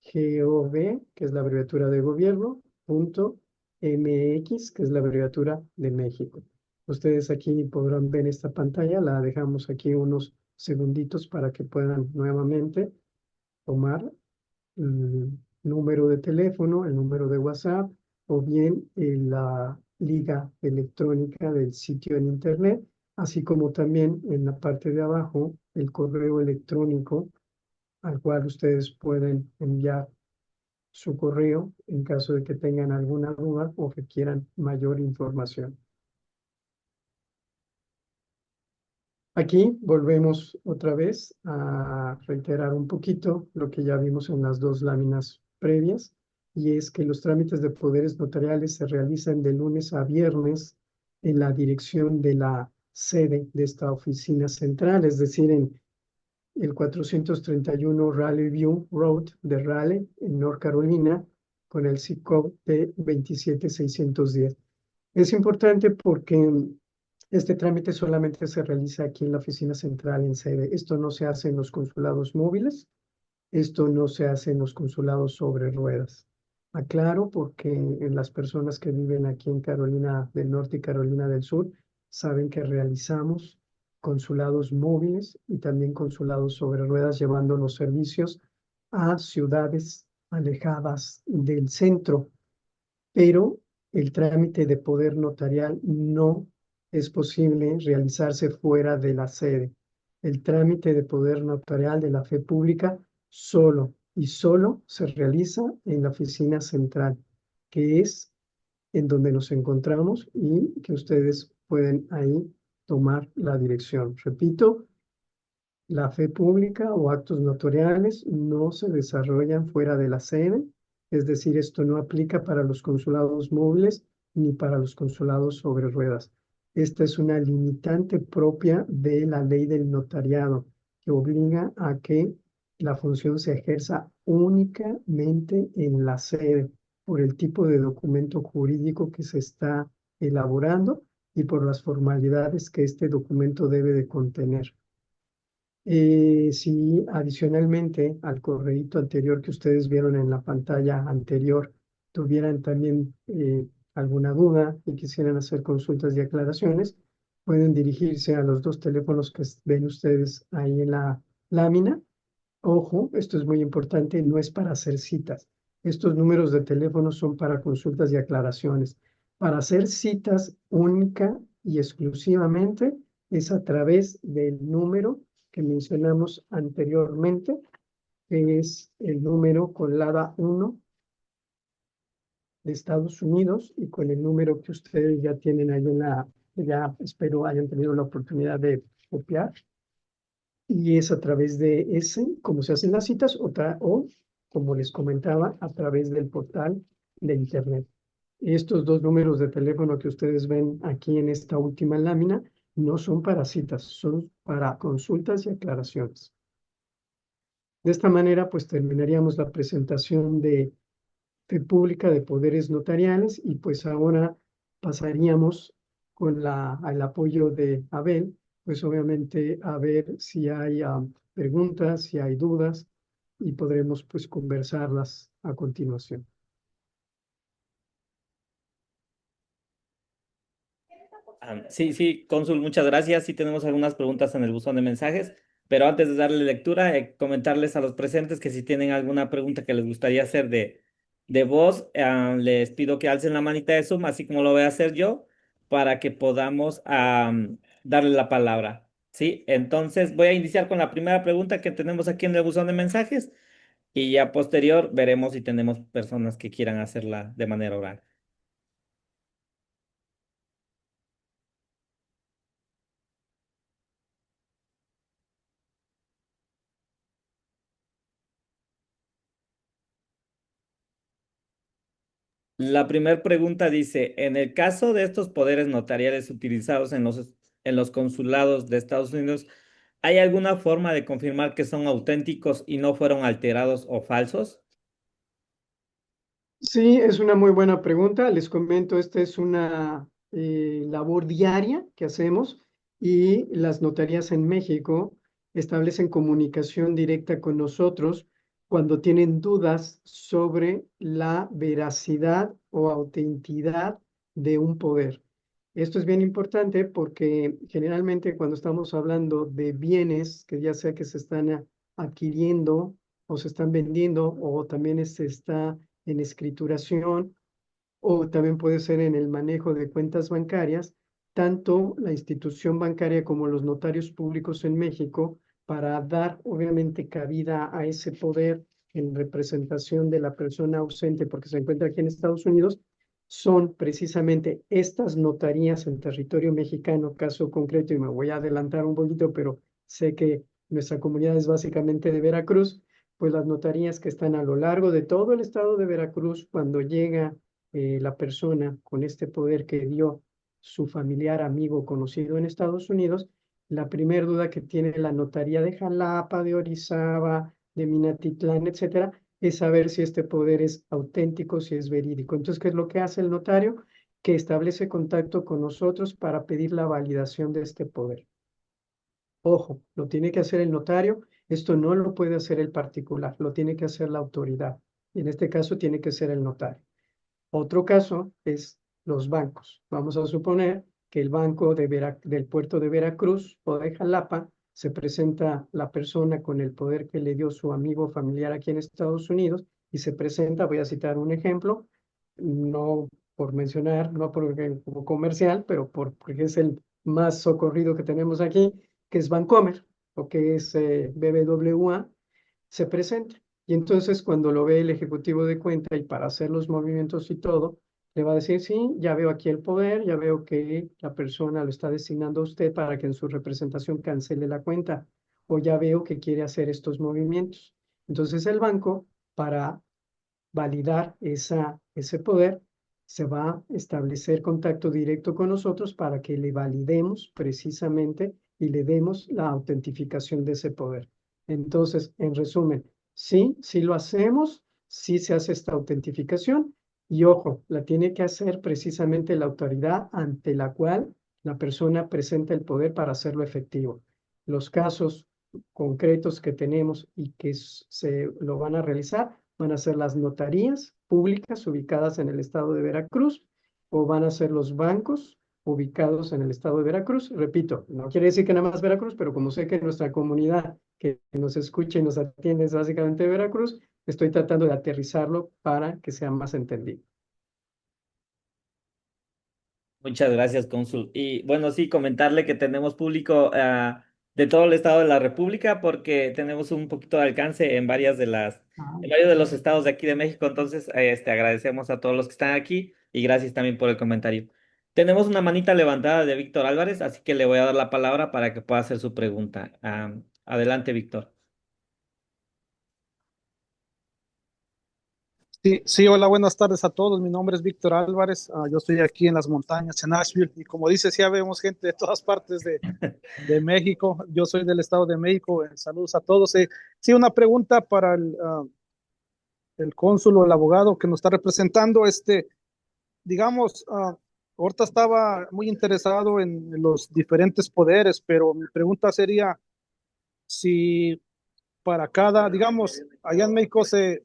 que es la abreviatura de gobierno, punto MX, que es la abreviatura de México. Ustedes aquí podrán ver esta pantalla, la dejamos aquí unos segunditos para que puedan nuevamente tomar número de teléfono, el número de WhatsApp o bien la liga electrónica del sitio en Internet, así como también en la parte de abajo el correo electrónico al cual ustedes pueden enviar su correo en caso de que tengan alguna duda o que quieran mayor información. Aquí volvemos otra vez a reiterar un poquito lo que ya vimos en las dos láminas previas, y es que los trámites de poderes notariales se realizan de lunes a viernes en la dirección de la sede de esta oficina central, es decir, en el 431 Raleigh View Road de Raleigh, en North Carolina, con el zip code de 27610. Es importante porque este trámite solamente se realiza aquí en la oficina central en sede. Esto no se hace en los consulados móviles, esto no se hace en los consulados sobre ruedas. Aclaro porque en las personas que viven aquí en Carolina del Norte y Carolina del Sur saben que realizamos consulados móviles y también consulados sobre ruedas llevando los servicios a ciudades alejadas del centro, pero el trámite de poder notarial no es posible realizarse fuera de la sede. El trámite de poder notarial de la fe pública solo y solo se realiza en la oficina central, que es en donde nos encontramos y que ustedes pueden ahí tomar la dirección. Repito, la fe pública o actos notariales no se desarrollan fuera de la sede, es decir, esto no aplica para los consulados móviles ni para los consulados sobre ruedas. Esta es una limitante propia de la ley del notariado que obliga a que la función se ejerza únicamente en la sede por el tipo de documento jurídico que se está elaborando y por las formalidades que este documento debe de contener. Si adicionalmente al correíto anterior que ustedes vieron en la pantalla anterior tuvieran también alguna duda y quisieran hacer consultas y aclaraciones, pueden dirigirse a los dos teléfonos que ven ustedes ahí en la lámina. Ojo, esto es muy importante, no es para hacer citas. Estos números de teléfono son para consultas y aclaraciones. Para hacer citas única y exclusivamente es a través del número que mencionamos anteriormente, que es el número con la 1 de Estados Unidos y con el número que ustedes ya tienen ahí en la, ya espero hayan tenido la oportunidad de copiar. Y es a través de ese, como se hacen las citas, o, como les comentaba, a través del portal de Internet. Estos dos números de teléfono que ustedes ven aquí en esta última lámina no son para citas, son para consultas y aclaraciones. De esta manera, pues terminaríamos la presentación de fe pública de poderes notariales y pues ahora pasaríamos con al apoyo de Abel, pues obviamente a ver si hay preguntas, si hay dudas y podremos pues conversarlas a continuación. Sí, sí, cónsul, muchas gracias. Sí tenemos algunas preguntas en el buzón de mensajes, pero antes de darle lectura, comentarles a los presentes que si tienen alguna pregunta que les gustaría hacer de voz, les pido que alcen la manita de Zoom, así como lo voy a hacer yo, para que podamos darle la palabra. ¿Sí? Entonces voy a iniciar con la primera pregunta que tenemos aquí en el buzón de mensajes y ya posterior veremos si tenemos personas que quieran hacerla de manera oral. La primera pregunta dice, en el caso de estos poderes notariales utilizados en los consulados de Estados Unidos, ¿hay alguna forma de confirmar que son auténticos y no fueron alterados o falsos? Sí, es una muy buena pregunta. Les comento, esta es una labor diaria que hacemos y las notarías en México establecen comunicación directa con nosotros cuando tienen dudas sobre la veracidad o autenticidad de un poder. Esto es bien importante porque generalmente cuando estamos hablando de bienes que ya sea que se están adquiriendo o se están vendiendo o también está en escrituración o también puede ser en el manejo de cuentas bancarias, tanto la institución bancaria como los notarios públicos en México, para dar obviamente cabida a ese poder en representación de la persona ausente porque se encuentra aquí en Estados Unidos, son precisamente estas notarías en territorio mexicano, caso concreto, y me voy a adelantar un poquito, pero sé que nuestra comunidad es básicamente de Veracruz, pues las notarías que están a lo largo de todo el estado de Veracruz, cuando llega la persona con este poder que dio su familiar, amigo, conocido en Estados Unidos, la primera duda que tiene la notaría de Jalapa, de Orizaba, de Minatitlán, etcétera, es saber si este poder es auténtico, si es verídico. Entonces, ¿qué es lo que hace el notario? Que establece contacto con nosotros para pedir la validación de este poder. Ojo, lo tiene que hacer el notario, esto no lo puede hacer el particular, lo tiene que hacer la autoridad. Y en este caso tiene que ser el notario. Otro caso es los bancos. Vamos a suponer que el banco del puerto de Veracruz o de Jalapa se presenta la persona con el poder que le dio su amigo familiar aquí en Estados Unidos y se presenta, voy a citar un ejemplo, no por mencionar, no porque como comercial, pero porque es el más socorrido que tenemos aquí, que es Bancomer o que es BBVA, se presenta. Y entonces cuando lo ve el ejecutivo de cuenta y para hacer los movimientos y todo, le va a decir, sí, ya veo aquí el poder, ya veo que la persona lo está designando a usted para que en su representación cancele la cuenta, o ya veo que quiere hacer estos movimientos. Entonces el banco, para validar ese poder, se va a establecer contacto directo con nosotros para que le validemos precisamente y le demos la autentificación de ese poder. Entonces, en resumen, sí, sí lo hacemos, sí se hace esta autentificación y ojo, la tiene que hacer precisamente la autoridad ante la cual la persona presenta el poder para hacerlo efectivo. Los casos concretos que tenemos y que se lo van a realizar van a ser las notarías públicas ubicadas en el estado de Veracruz o van a ser los bancos ubicados en el estado de Veracruz. Repito, no quiere decir que nada más Veracruz, pero como sé que nuestra comunidad que nos escucha y nos atiende es básicamente Veracruz, estoy tratando de aterrizarlo para que sea más entendido. Muchas gracias, cónsul. Y bueno, sí, comentarle que tenemos público de todo el estado de la República porque tenemos un poquito de alcance en Ah, en varios de los estados de aquí de México. Entonces, agradecemos a todos los que están aquí y gracias también por el comentario. Tenemos una manita levantada de Víctor Álvarez, así que le voy a dar la palabra para que pueda hacer su pregunta. Adelante, Víctor. Sí, sí, hola, buenas tardes a todos. Mi nombre es Víctor Álvarez. Yo estoy aquí en las montañas, en Nashville. Y como dice, sí, vemos gente de todas partes de México. Yo soy del Estado de México. Saludos a todos. Sí, una pregunta para el cónsul o el abogado que nos está representando. Digamos, ahorita estaba muy interesado en los diferentes poderes, pero mi pregunta sería si para cada, digamos, allá en México se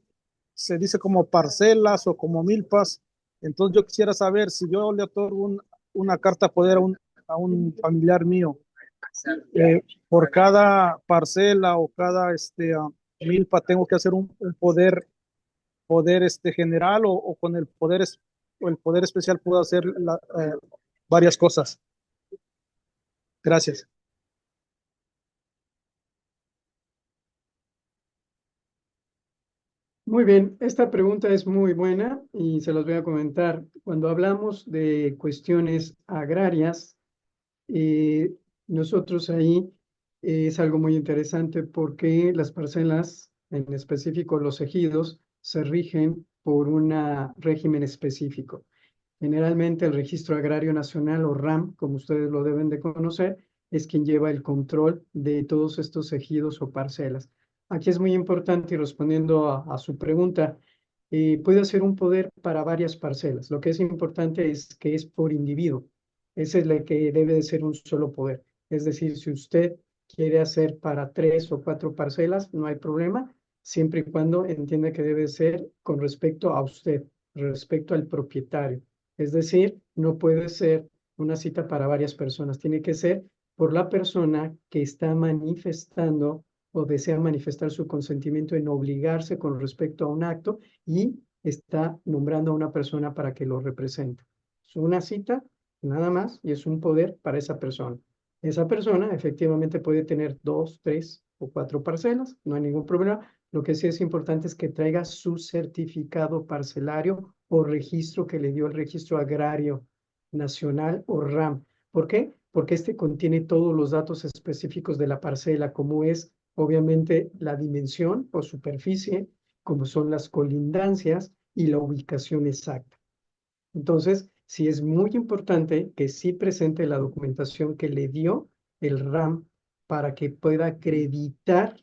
dice como parcelas o como milpas. Entonces yo quisiera saber si yo le otorgo una carta poder a un familiar mío, por cada parcela o cada milpa tengo que hacer un poder general o con el o el poder especial puedo hacer varias cosas. Gracias. muy bien, esta pregunta es muy buena y se los voy a comentar. Cuando hablamos de cuestiones agrarias, eh, nosotros ahí es algo muy interesante porque las parcelas, en específico los ejidos, se rigen por un régimen específico. Generalmente el Registro Agrario Nacional o RAM, como ustedes lo deben de conocer, es quien lleva el control de todos estos ejidos o parcelas. Aquí es muy importante y respondiendo a su pregunta, puede ser un poder para varias parcelas. Lo que es importante es que es por individuo. Ese es el que debe de ser un solo poder. Es decir, si usted quiere hacer para 3 o 4 parcelas, no hay problema, siempre y cuando entienda que debe ser con respecto a usted, respecto al propietario. Es decir, no puede ser una cita para varias personas, tiene que ser por la persona que está manifestando o desea manifestar su consentimiento en obligarse con respecto a un acto y está nombrando a una persona para que lo represente. Es una cita, nada más, y es un poder para esa persona. Esa persona efectivamente puede tener 2, 3 o 4 parcelas, no hay ningún problema. Lo que sí es importante es que traiga su certificado parcelario o registro que le dio el Registro Agrario Nacional o RAM. ¿Por qué? Porque este contiene todos los datos específicos de la parcela, como es obviamente la dimensión o superficie, como son las colindancias y la ubicación exacta. Entonces, sí es muy importante que sí presente la documentación que le dio el RAM para que pueda acreditar,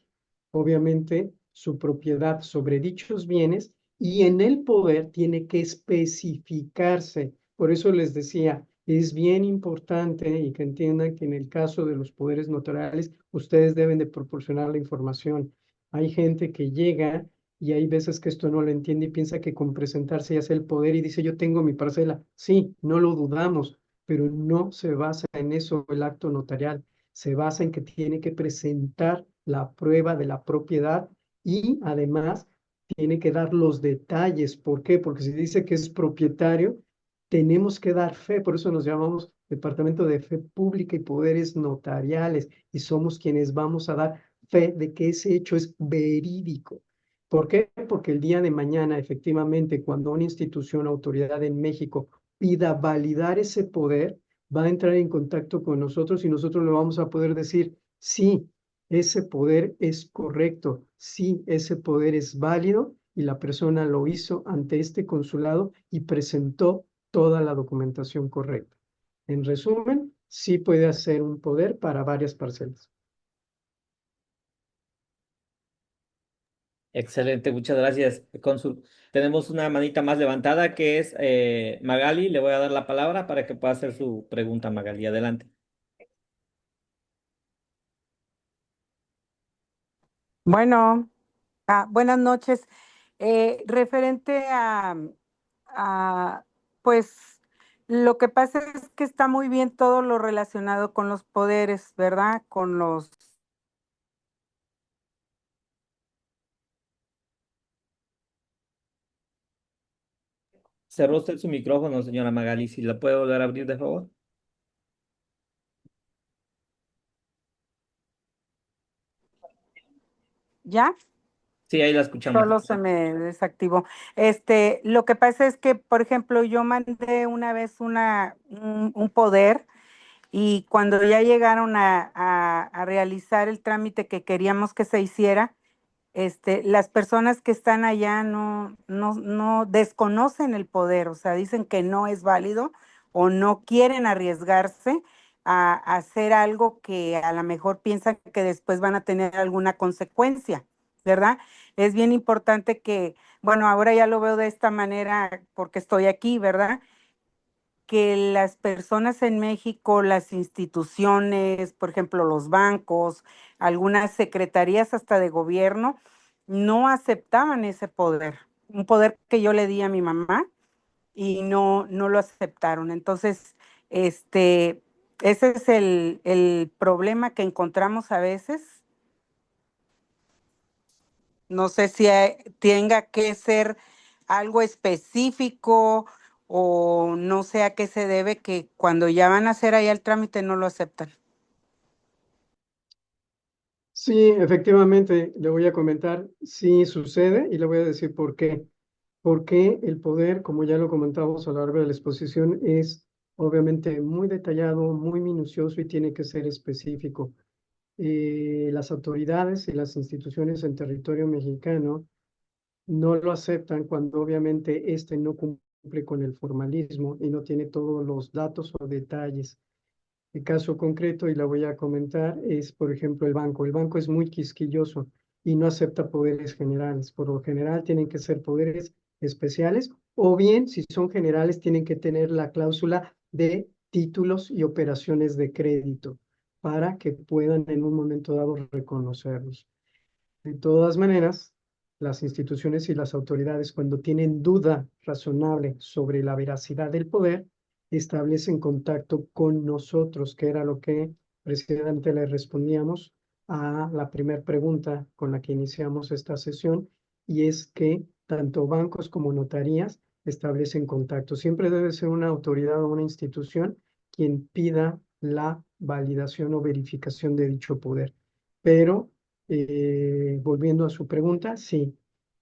obviamente, su propiedad sobre dichos bienes y en el poder tiene que especificarse. Por eso les decía, es bien importante y que entiendan que en el caso de los poderes notariales, ustedes deben de proporcionar la información. Hay gente que llega y hay veces que esto no lo entiende y piensa que con presentarse ya sea el poder y dice, yo tengo mi parcela. Sí, no lo dudamos, pero no se basa en eso el acto notarial. Se basa en que tiene que presentar la prueba de la propiedad y además tiene que dar los detalles. ¿Por qué? Porque si dice que es propietario, tenemos que dar fe. Por eso nos llamamos Departamento de Fe Pública y Poderes Notariales y somos quienes vamos a dar fe de que ese hecho es verídico. ¿Por qué? Porque el día de mañana, efectivamente, cuando una institución o autoridad en México pida validar ese poder, va a entrar en contacto con nosotros y nosotros le vamos a poder decir, sí, ese poder es correcto, sí, ese poder es válido y la persona lo hizo ante este consulado y presentó toda la documentación correcta. En resumen, sí puede hacer un poder para varias parcelas. Excelente, muchas gracias, cónsul. Tenemos una manita más levantada que es Magali. Le voy a dar la palabra para que pueda hacer su pregunta, Magali. Adelante. Bueno, buenas noches. Referente a, pues, lo que pasa es que está muy bien todo lo relacionado con los poderes, ¿verdad? Con los... Cerró usted su micrófono, señora Magali. Si la puede volver a abrir, de favor. ¿Ya? Sí, ahí la escuchamos. Solo se me desactivó. Lo que pasa es que, por ejemplo, yo mandé una vez un poder. Y cuando ya llegaron a realizar el trámite que queríamos que se hiciera, las personas que están allá no desconocen el poder, o sea, dicen que no es válido o no quieren arriesgarse a hacer algo que a lo mejor piensan que después van a tener alguna consecuencia, ¿verdad? Es bien importante que, bueno, ahora ya lo veo de esta manera porque estoy aquí, ¿verdad? Que las personas en México, las instituciones, por ejemplo, los bancos, algunas secretarías hasta de gobierno, no aceptaban ese poder, un poder que yo le di a mi mamá y no lo aceptaron. Entonces, este, ese es el problema que encontramos a veces. No sé si tenga que ser algo específico o no sé a qué se debe que cuando ya van a hacer allá el trámite no lo aceptan. Sí, efectivamente, le voy a comentar, sí sucede y le voy a decir por qué. Porque el poder, como ya lo comentamos a lo largo de la exposición, es obviamente muy detallado, muy minucioso y tiene que ser específico. Las autoridades y las instituciones en territorio mexicano no lo aceptan cuando obviamente este no cumple con el formalismo y no tiene todos los datos o detalles. El caso concreto, y la voy a comentar, es, por ejemplo, el banco. El banco es muy quisquilloso y no acepta poderes generales. Por lo general tienen que ser poderes especiales o bien, si son generales, tienen que tener la cláusula de títulos y operaciones de crédito para que puedan en un momento dado reconocerlos. De todas maneras, las instituciones y las autoridades, cuando tienen duda razonable sobre la veracidad del poder, establecen contacto con nosotros, que era lo que precisamente le respondíamos a la primera pregunta con la que iniciamos esta sesión, y es que tanto bancos como notarías establecen contacto. Siempre debe ser una autoridad o una institución quien pida la validación o verificación de dicho poder. Pero, volviendo a su pregunta, sí,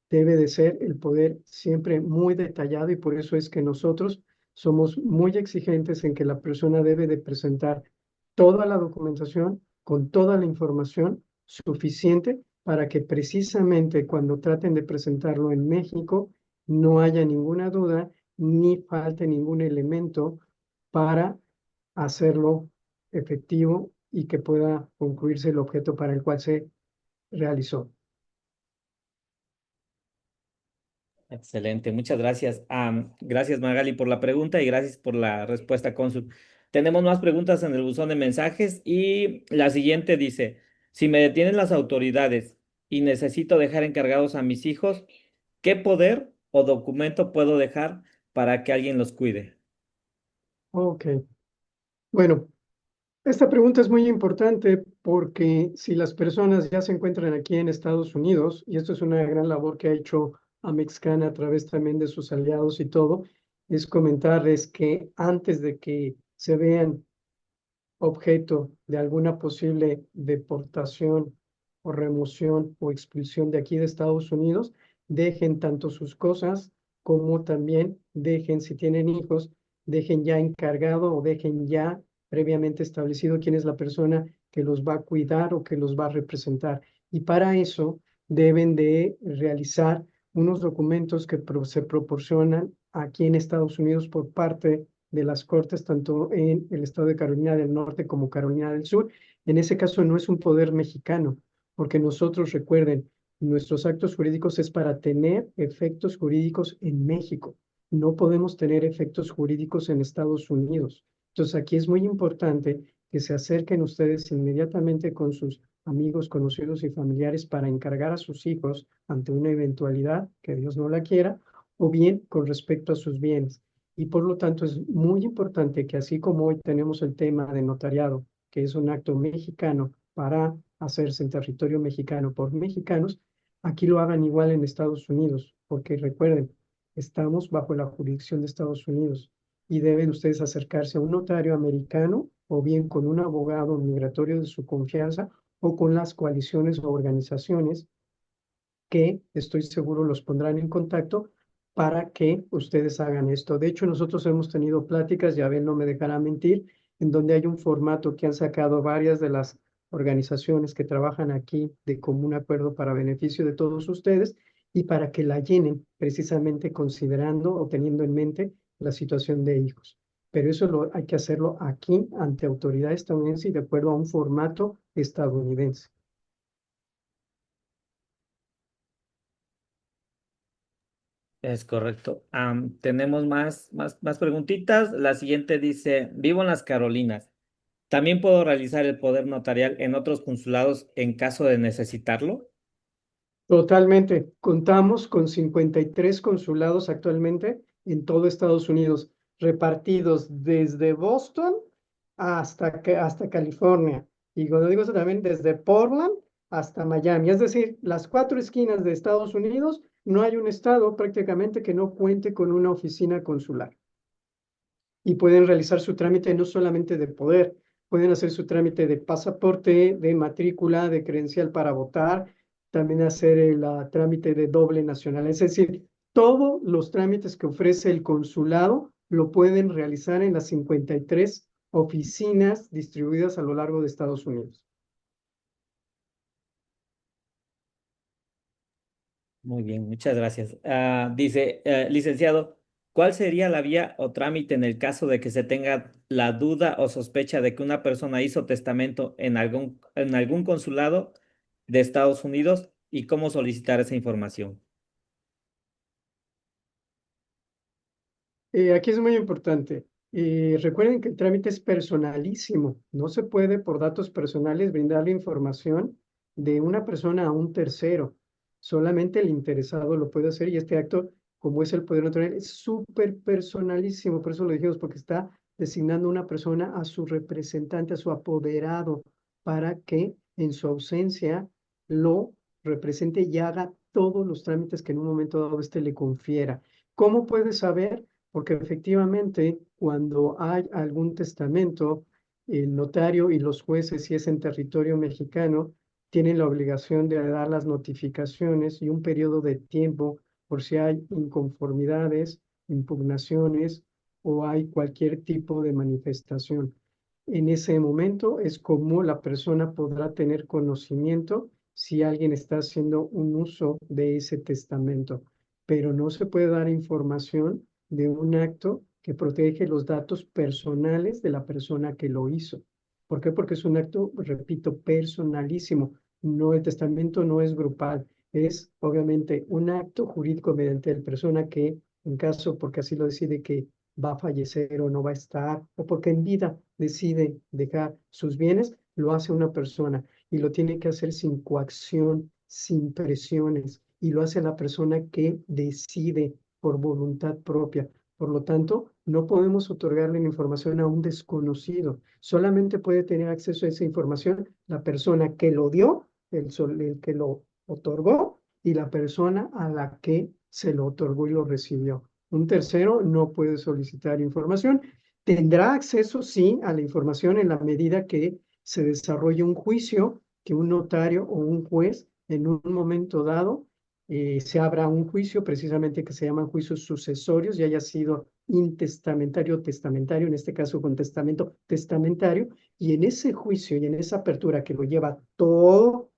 debe de ser el poder siempre muy detallado, y por eso es que nosotros somos muy exigentes en que la persona debe de presentar toda la documentación con toda la información suficiente para que precisamente cuando traten de presentarlo en México no haya ninguna duda ni falte ningún elemento para hacerlo efectivo y que pueda concluirse el objeto para el cual se realizó. Excelente, muchas gracias. Gracias Magali por la pregunta y gracias por la respuesta, cónsul. Tenemos más preguntas en el buzón de mensajes y la siguiente dice, si me detienen las autoridades y necesito dejar encargados a mis hijos, ¿qué poder o documento puedo dejar para que alguien los cuide? Ok, bueno, esta pregunta es muy importante porque si las personas ya se encuentran aquí en Estados Unidos, y esto es una gran labor que ha hecho Amexcana a través también de sus aliados y todo, es comentarles que antes de que se vean objeto de alguna posible deportación o remoción o expulsión de aquí de Estados Unidos, dejen tanto sus cosas como también dejen, si tienen hijos, dejen ya encargado o dejen ya previamente establecido quién es la persona que los va a cuidar o que los va a representar. Y para eso deben de realizar unos documentos que se proporcionan aquí en Estados Unidos por parte de las Cortes, tanto en el estado de Carolina del Norte como Carolina del Sur. En ese caso no es un poder mexicano, porque nosotros, recuerden, nuestros actos jurídicos es para tener efectos jurídicos en México. No podemos tener efectos jurídicos en Estados Unidos. Entonces aquí es muy importante que se acerquen ustedes inmediatamente con sus amigos, conocidos y familiares para encargar a sus hijos ante una eventualidad, que Dios no la quiera, o bien con respecto a sus bienes. Y por lo tanto es muy importante que así como hoy tenemos el tema de notariado, que es un acto mexicano para hacerse en territorio mexicano por mexicanos, aquí lo hagan igual en Estados Unidos, porque recuerden, estamos bajo la jurisdicción de Estados Unidos y deben ustedes acercarse a un notario americano o bien con un abogado migratorio de su confianza o con las coaliciones o organizaciones que estoy seguro los pondrán en contacto para que ustedes hagan esto. De hecho, nosotros hemos tenido pláticas, ya Abel no me dejará mentir, en donde hay un formato que han sacado varias de las organizaciones que trabajan aquí de común acuerdo para beneficio de todos ustedes y para que la llenen precisamente considerando o teniendo en mente la situación de hijos. Pero eso hay que hacerlo aquí ante autoridad estadounidense y de acuerdo a un formato estadounidense. Es correcto. Tenemos más preguntitas. La siguiente dice, vivo en las Carolinas. ¿También puedo realizar el poder notarial en otros consulados en caso de necesitarlo? Totalmente. Contamos con 53 consulados actualmente en todo Estados Unidos, repartidos desde Boston hasta California. Y cuando digo eso también, desde Portland hasta Miami. Es decir, las 4 esquinas de Estados Unidos, no hay un estado prácticamente que no cuente con una oficina consular. Y pueden realizar su trámite no solamente de poder, pueden hacer su trámite de pasaporte, de matrícula, de credencial para votar, también hacer el trámite de doble nacional. Es decir, todos los trámites que ofrece el consulado lo pueden realizar en las 53 oficinas distribuidas a lo largo de Estados Unidos. Muy bien, muchas gracias. Dice, licenciado, ¿cuál sería la vía o trámite en el caso de que se tenga la duda o sospecha de que una persona hizo testamento en algún consulado de Estados Unidos y cómo solicitar esa información? Aquí es muy importante. Recuerden que el trámite es personalísimo. No se puede por datos personales brindarle información de una persona a un tercero. Solamente el interesado lo puede hacer y este acto, como es el poder notarial, es súper personalísimo. Por eso lo dijimos, porque está designando una persona a su representante, a su apoderado, para que en su ausencia lo represente y haga todos los trámites que en un momento dado éste le confiera. ¿Cómo puede saber? Porque efectivamente, cuando hay algún testamento, el notario y los jueces, si es en territorio mexicano, tienen la obligación de dar las notificaciones y un periodo de tiempo por si hay inconformidades, impugnaciones o hay cualquier tipo de manifestación. En ese momento es como la persona podrá tener conocimiento si alguien está haciendo un uso de ese testamento, pero no se puede dar información de un acto que protege los datos personales de la persona que lo hizo. ¿Por qué? Porque es un acto, repito, personalísimo. No, el testamento no es grupal, es obviamente un acto jurídico mediante la persona que, en caso, porque así lo decide, que va a fallecer o no va a estar, o porque en vida decide dejar sus bienes, lo hace una persona y lo tiene que hacer sin coacción, sin presiones, y lo hace la persona que decide por voluntad propia. Por lo tanto, no podemos otorgarle la información a un desconocido. Solamente puede tener acceso a esa información la persona que lo dio, el que lo otorgó, y la persona a la que se lo otorgó y lo recibió. Un tercero no puede solicitar información. Tendrá acceso, sí, a la información en la medida que se desarrolle un juicio, que un notario o un juez en un momento dado se abra un juicio precisamente que se llaman juicios sucesorios y haya sido intestamentario o testamentario, en este caso con testamento testamentario, y en ese juicio y en esa apertura que lo lleva todo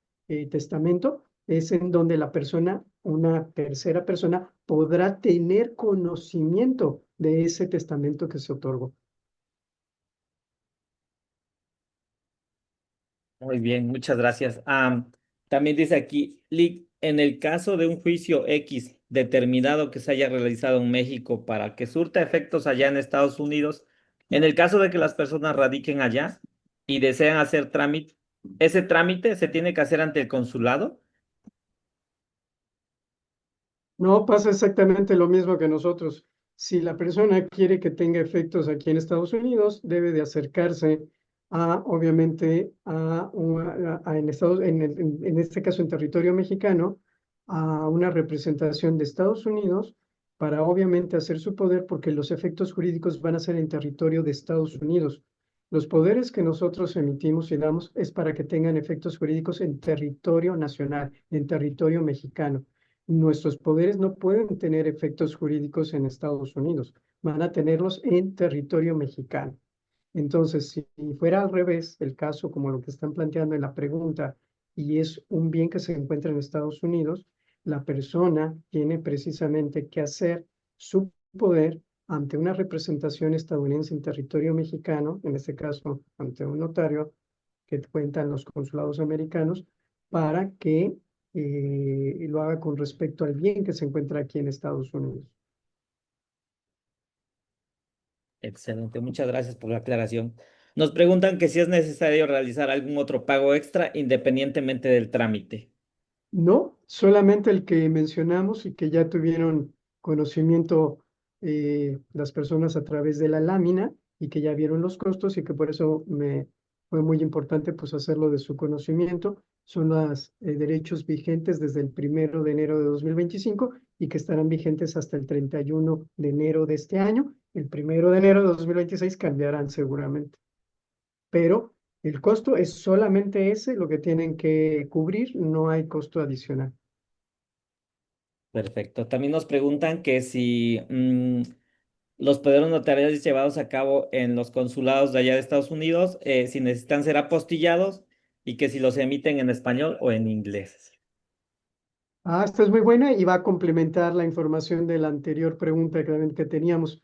testamento, es en donde la persona, una tercera persona, podrá tener conocimiento de ese testamento que se otorgó. Muy bien, muchas gracias. También dice aquí, Lic, en el caso de un juicio X determinado que se haya realizado en México para que surta efectos allá en Estados Unidos, en el caso de que las personas radiquen allá y desean hacer trámite, ese trámite se tiene que hacer ante el consulado. No pasa exactamente lo mismo que nosotros. Si la persona quiere que tenga efectos aquí en Estados Unidos, debe de acercarse a, obviamente, en este caso en territorio mexicano, a una representación de Estados Unidos para, obviamente, hacer su poder, porque los efectos jurídicos van a ser en territorio de Estados Unidos. Los poderes que nosotros emitimos y damos es para que tengan efectos jurídicos en territorio nacional, en territorio mexicano. Nuestros poderes no pueden tener efectos jurídicos en Estados Unidos, van a tenerlos en territorio mexicano. Entonces, si fuera al revés el caso, como lo que están planteando en la pregunta, y es un bien que se encuentra en Estados Unidos, la persona tiene precisamente que hacer su poder ante una representación estadounidense en territorio mexicano, en este caso ante un notario que cuentan los consulados americanos, para que lo haga con respecto al bien que se encuentra aquí en Estados Unidos. Excelente, muchas gracias por la aclaración. Nos preguntan que si es necesario realizar algún otro pago extra independientemente del trámite. No, solamente el que mencionamos y que ya tuvieron conocimiento las personas a través de la lámina y que ya vieron los costos y que por eso me fue muy importante pues hacerlo de su conocimiento. Son los derechos vigentes desde el 1 de enero de 2025 y que estarán vigentes hasta el 31 de enero de este año. El 1 de enero de 2026 cambiarán seguramente, pero el costo es solamente ese, lo que tienen que cubrir, no hay costo adicional. Perfecto. También nos preguntan que si los poderes notariales llevados a cabo en los consulados de allá de Estados Unidos, si necesitan ser apostillados y que si los emiten en español o en inglés. Ah, esta es muy buena y va a complementar la información de la anterior pregunta que teníamos.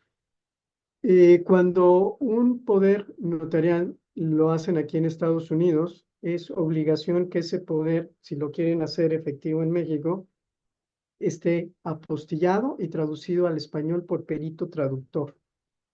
Cuando un poder notarial lo hacen aquí en Estados Unidos, es obligación que ese poder, si lo quieren hacer efectivo en México, esté apostillado y traducido al español por perito traductor.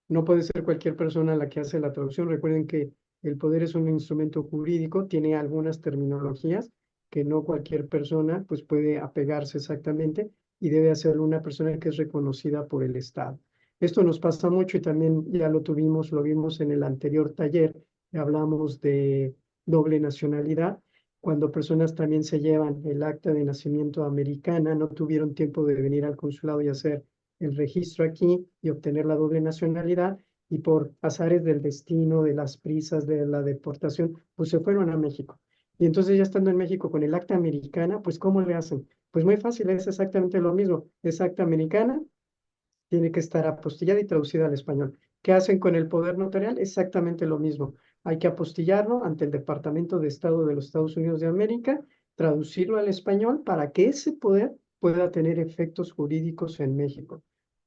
No puede ser cualquier persona la que hace la traducción. Recuerden que el poder es un instrumento jurídico, tiene algunas terminologías que no cualquier persona pues puede apegarse exactamente y debe hacerlo una persona que es reconocida por el Estado. Esto nos pasa mucho y también ya lo tuvimos, lo vimos en el anterior taller, hablamos de doble nacionalidad cuando personas también se llevan el acta de nacimiento americana, no tuvieron tiempo de venir al consulado y hacer el registro aquí y obtener la doble nacionalidad, y por azares del destino, de las prisas, de la deportación, pues se fueron a México. Y entonces ya estando en México con el acta americana, pues ¿cómo le hacen? Pues muy fácil, es exactamente lo mismo. Es acta americana, tiene que estar apostillada y traducida al español. ¿Qué hacen con el poder notarial? Exactamente lo mismo. Hay que apostillarlo ante el Departamento de Estado de los Estados Unidos de América, traducirlo al español para que ese poder pueda tener efectos jurídicos en México.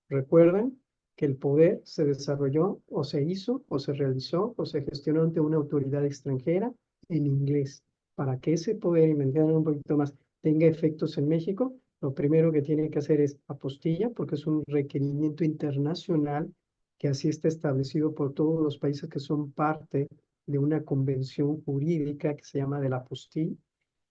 Recuerden que el poder se desarrolló o se hizo o se realizó o se gestionó ante una autoridad extranjera en inglés. Para que ese poder, y me entiendan un poquito más, tenga efectos en México, lo primero que tienen que hacer es apostilla, porque es un requerimiento internacional que así está establecido por todos los países que son parte de una convención jurídica que se llama de la apostilla,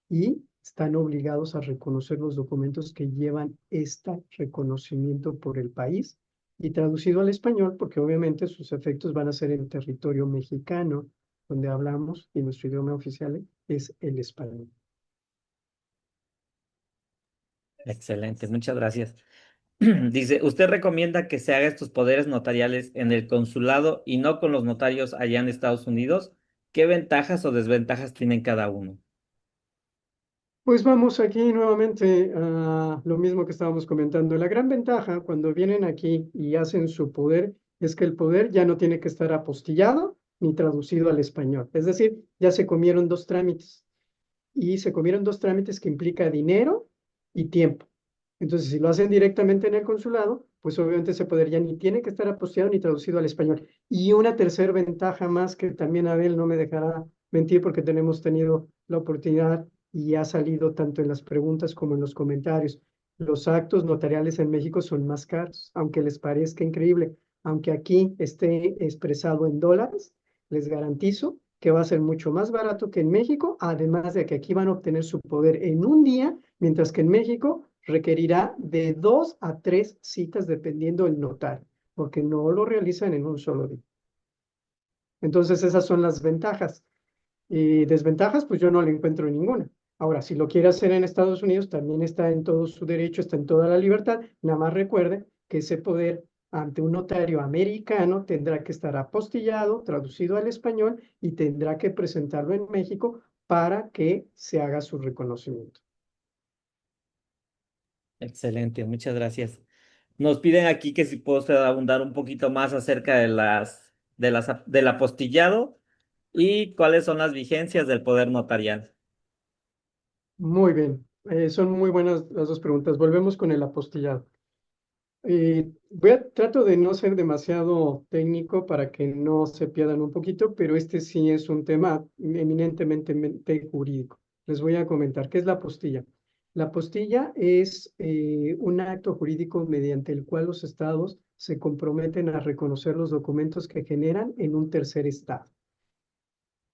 y están obligados a reconocer los documentos que llevan este reconocimiento por el país, y traducido al español, porque obviamente sus efectos van a ser en territorio mexicano, donde hablamos y nuestro idioma oficial es el español. Excelente, muchas gracias. Dice, ¿usted recomienda que se haga estos poderes notariales en el consulado y no con los notarios allá en Estados Unidos? ¿Qué ventajas o desventajas tienen cada uno? Pues vamos aquí nuevamente a lo mismo que estábamos comentando. La gran ventaja cuando vienen aquí y hacen su poder es que el poder ya no tiene que estar apostillado ni traducido al español. Es decir, ya se comieron dos trámites, y se comieron dos trámites que implica dinero y tiempo. Entonces, si lo hacen directamente en el consulado, pues obviamente ese poder ya ni tiene que estar apostillado ni traducido al español. Y una tercera ventaja más, que también Abel no me dejará mentir porque tenemos tenido la oportunidad y ha salido tanto en las preguntas como en los comentarios. Los actos notariales en México son más caros, aunque les parezca increíble. Aunque aquí esté expresado en dólares, les garantizo que va a ser mucho más barato que en México, además de que aquí van a obtener su poder en un día, mientras que en México requerirá de 2 a 3 citas dependiendo del notario, porque no lo realizan en un solo día. Entonces esas son las ventajas. Y desventajas, pues yo no le encuentro ninguna. Ahora, si lo quiere hacer en Estados Unidos, también está en todo su derecho, está en toda la libertad. Nada más recuerde que ese poder ante un notario americano tendrá que estar apostillado, traducido al español, y tendrá que presentarlo en México para que se haga su reconocimiento. Excelente, muchas gracias. Nos piden aquí que si puedo usted abundar un poquito más acerca de del apostillado y cuáles son las vigencias del poder notarial. Muy bien, son muy buenas las dos preguntas. Volvemos con el apostillado. Trato de no ser demasiado técnico para que no se pierdan un poquito, pero este sí es un tema eminentemente jurídico. Les voy a comentar qué es la apostilla. La apostilla es un acto jurídico mediante el cual los estados se comprometen a reconocer los documentos que generan en un tercer estado.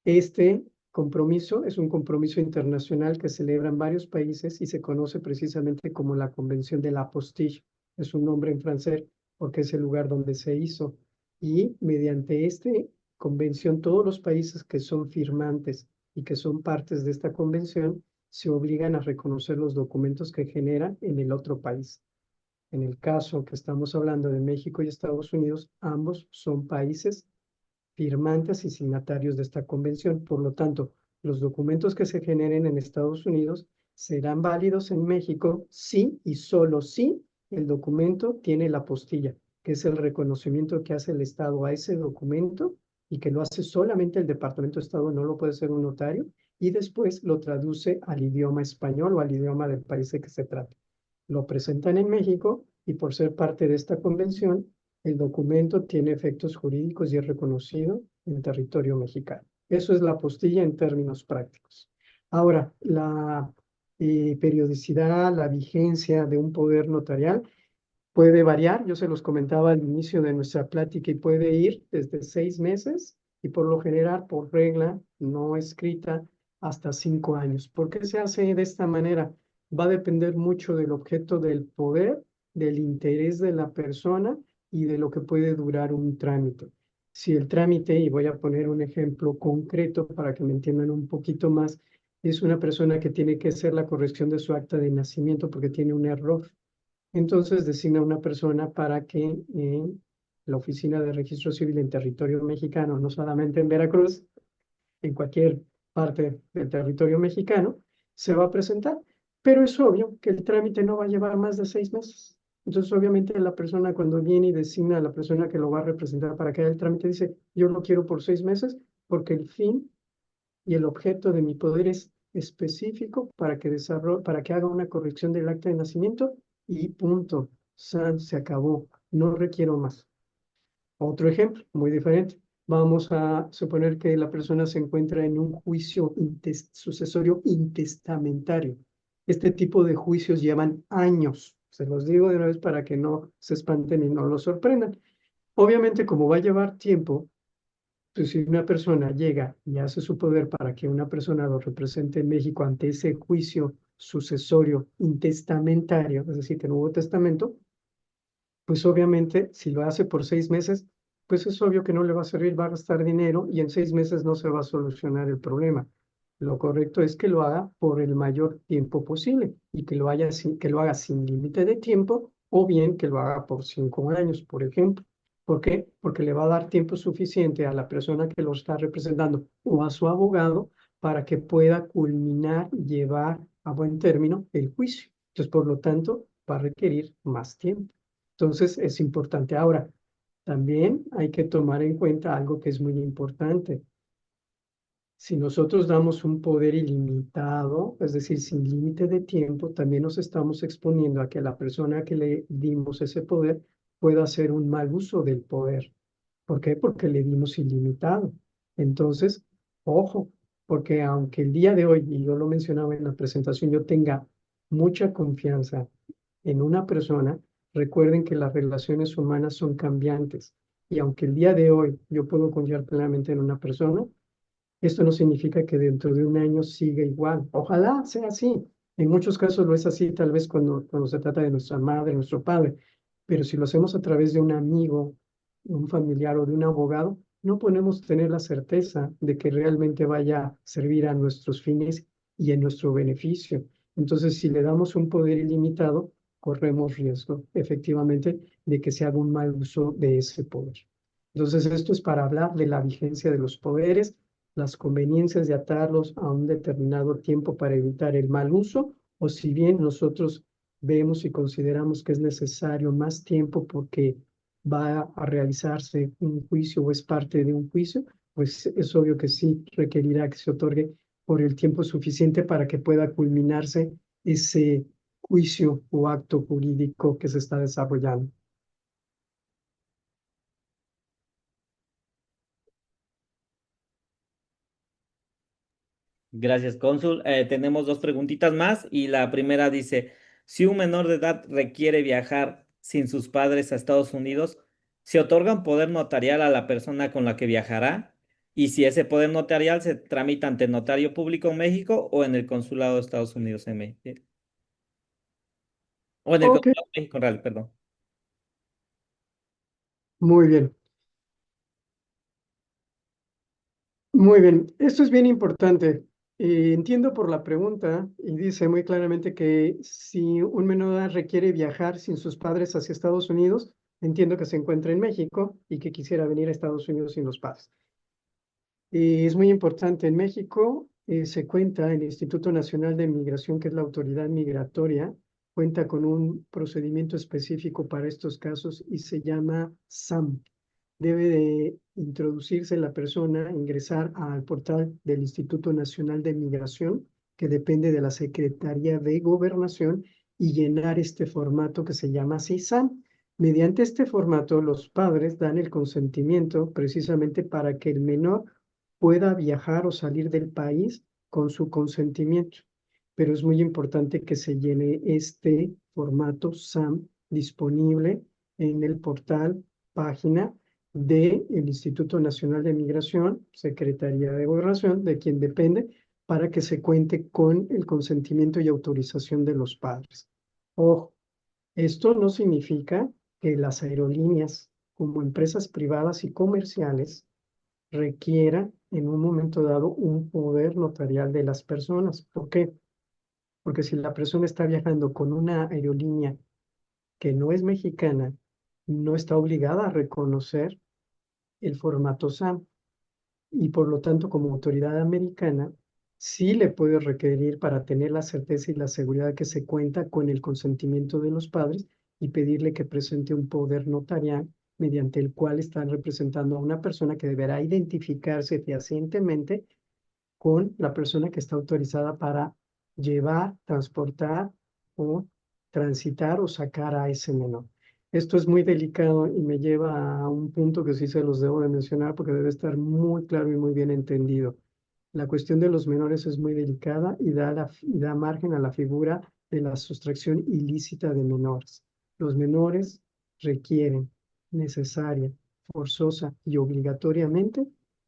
Este compromiso es un compromiso internacional que celebran varios países y se conoce precisamente como la Convención de la Apostille. Es un nombre en francés porque es el lugar donde se hizo. Y mediante esta convención, todos los países que son firmantes y que son partes de esta convención se obligan a reconocer los documentos que generan en el otro país. En el caso que estamos hablando de México y Estados Unidos, ambos son países firmantes y signatarios de esta convención. Por lo tanto, los documentos que se generen en Estados Unidos serán válidos en México si y solo si el documento tiene la apostilla, que es el reconocimiento que hace el Estado a ese documento y que lo hace solamente el Departamento de Estado, no lo puede hacer un notario, y después lo traduce al idioma español o al idioma del país de que se trate. Lo presentan en México y por ser parte de esta convención, el documento tiene efectos jurídicos y es reconocido en territorio mexicano. Eso es la apostilla en términos prácticos. Ahora, la periodicidad, la vigencia de un poder notarial puede variar. Yo se los comentaba al inicio de nuestra plática, y puede ir desde 6 meses y por lo general, por regla no escrita, hasta 5 años. ¿Por qué se hace de esta manera? Va a depender mucho del objeto del poder, del interés de la persona y de lo que puede durar un trámite. Si el trámite, y voy a poner un ejemplo concreto para que me entiendan un poquito más, es una persona que tiene que hacer la corrección de su acta de nacimiento porque tiene un error. Entonces designa una persona para que la Oficina de Registro Civil en territorio mexicano, no solamente en Veracruz, en cualquier parte del territorio mexicano, se va a presentar. Pero es obvio que el trámite no va a llevar más de 6 meses. Entonces, obviamente, la persona cuando viene y designa a la persona que lo va a representar para que haga el trámite, dice, yo lo quiero por 6 meses porque el fin y el objeto de mi poder es específico para que haga una corrección del acta de nacimiento y punto. Se acabó. No requiero más. Otro ejemplo, muy diferente. Vamos a suponer que la persona se encuentra en un juicio sucesorio intestamentario. Este tipo de juicios llevan años. Se los digo de una vez para que no se espanten y no los sorprendan. Obviamente, como va a llevar tiempo, pues si una persona llega y hace su poder para que una persona lo represente en México ante ese juicio sucesorio intestamentario, es decir, que no hubo testamento, pues obviamente si lo hace por 6 meses, pues es obvio que no le va a servir, va a gastar dinero y en 6 meses no se va a solucionar el problema. Lo correcto es que lo haga por el mayor tiempo posible y que lo haga sin límite de tiempo o bien que lo haga por 5 años, por ejemplo. ¿Por qué? Porque le va a dar tiempo suficiente a la persona que lo está representando o a su abogado para que pueda culminar y llevar a buen término el juicio. Entonces, por lo tanto, va a requerir más tiempo. Entonces, es importante. Ahora, también hay que tomar en cuenta algo que es muy importante. Si nosotros damos un poder ilimitado, es decir, sin límite de tiempo, también nos estamos exponiendo a que la persona que le dimos ese poder pueda hacer un mal uso del poder. ¿Por qué? Porque le dimos ilimitado. Entonces, ojo, porque aunque el día de hoy, y yo lo mencionaba en la presentación, yo tenga mucha confianza en una persona, recuerden que las relaciones humanas son cambiantes. Y aunque el día de hoy yo puedo confiar plenamente en una persona, esto no significa que dentro de un año siga igual. Ojalá sea así. En muchos casos lo es así, tal vez cuando se trata de nuestra madre, nuestro padre. Pero si lo hacemos a través de un amigo, un familiar o de un abogado, no podemos tener la certeza de que realmente vaya a servir a nuestros fines y en nuestro beneficio. Entonces, si le damos un poder ilimitado, corremos riesgo, efectivamente, de que se haga un mal uso de ese poder. Entonces, esto es para hablar de la vigencia de los poderes, las conveniencias de atarlos a un determinado tiempo para evitar el mal uso, o si bien nosotros vemos y consideramos que es necesario más tiempo porque va a realizarse un juicio o es parte de un juicio, pues es obvio que sí requerirá que se otorgue por el tiempo suficiente para que pueda culminarse ese juicio o acto jurídico que se está desarrollando. Gracias, cónsul. Tenemos dos preguntitas más y la primera dice, si un menor de edad requiere viajar sin sus padres a Estados Unidos, ¿se otorga un poder notarial a la persona con la que viajará? Y si ese poder notarial se tramita ante el notario público en México o en el consulado de Estados Unidos en México. O en el Ok, consulado de México en realidad, perdón. muy bien. Muy bien, esto es bien importante. Entiendo por la pregunta y dice muy claramente que si un menor de edad requiere viajar sin sus padres hacia Estados Unidos, entiendo que se encuentra en México y que quisiera venir a Estados Unidos sin los padres. Es muy importante. En México se cuenta, el Instituto Nacional de Migración, que es la autoridad migratoria, cuenta con un procedimiento específico para estos casos y se llama SAM. Debe de introducirse la persona, ingresar al portal del Instituto Nacional de Migración, que depende de la Secretaría de Gobernación, y llenar este formato que se llama SAM. Mediante este formato, los padres dan el consentimiento precisamente para que el menor pueda viajar o salir del país con su consentimiento. Pero es muy importante que se llene este formato SAM disponible en el portal, página del Instituto Nacional de Migración, Secretaría de Gobernación, de quien depende, para que se cuente con el consentimiento y autorización de los padres. Ojo, esto no significa que las aerolíneas, como empresas privadas y comerciales, requiera en un momento dado un poder notarial de las personas. ¿Por qué? Porque si la persona está viajando con una aerolínea que no es mexicana, no está obligada a reconocer el formato SAM y por lo tanto como autoridad americana sí le puede requerir para tener la certeza y la seguridad que se cuenta con el consentimiento de los padres y pedirle que presente un poder notarial mediante el cual están representando a una persona que deberá identificarse fehacientemente con la persona que está autorizada para llevar, transportar o transitar o sacar a ese menor. Esto es muy delicado y me lleva a un punto que sí se los debo de mencionar porque debe estar muy claro y muy bien entendido. La cuestión de los menores es muy delicada y da margen a la figura de la sustracción ilícita de menores. Los menores requieren necesaria, forzosa y obligatoriamente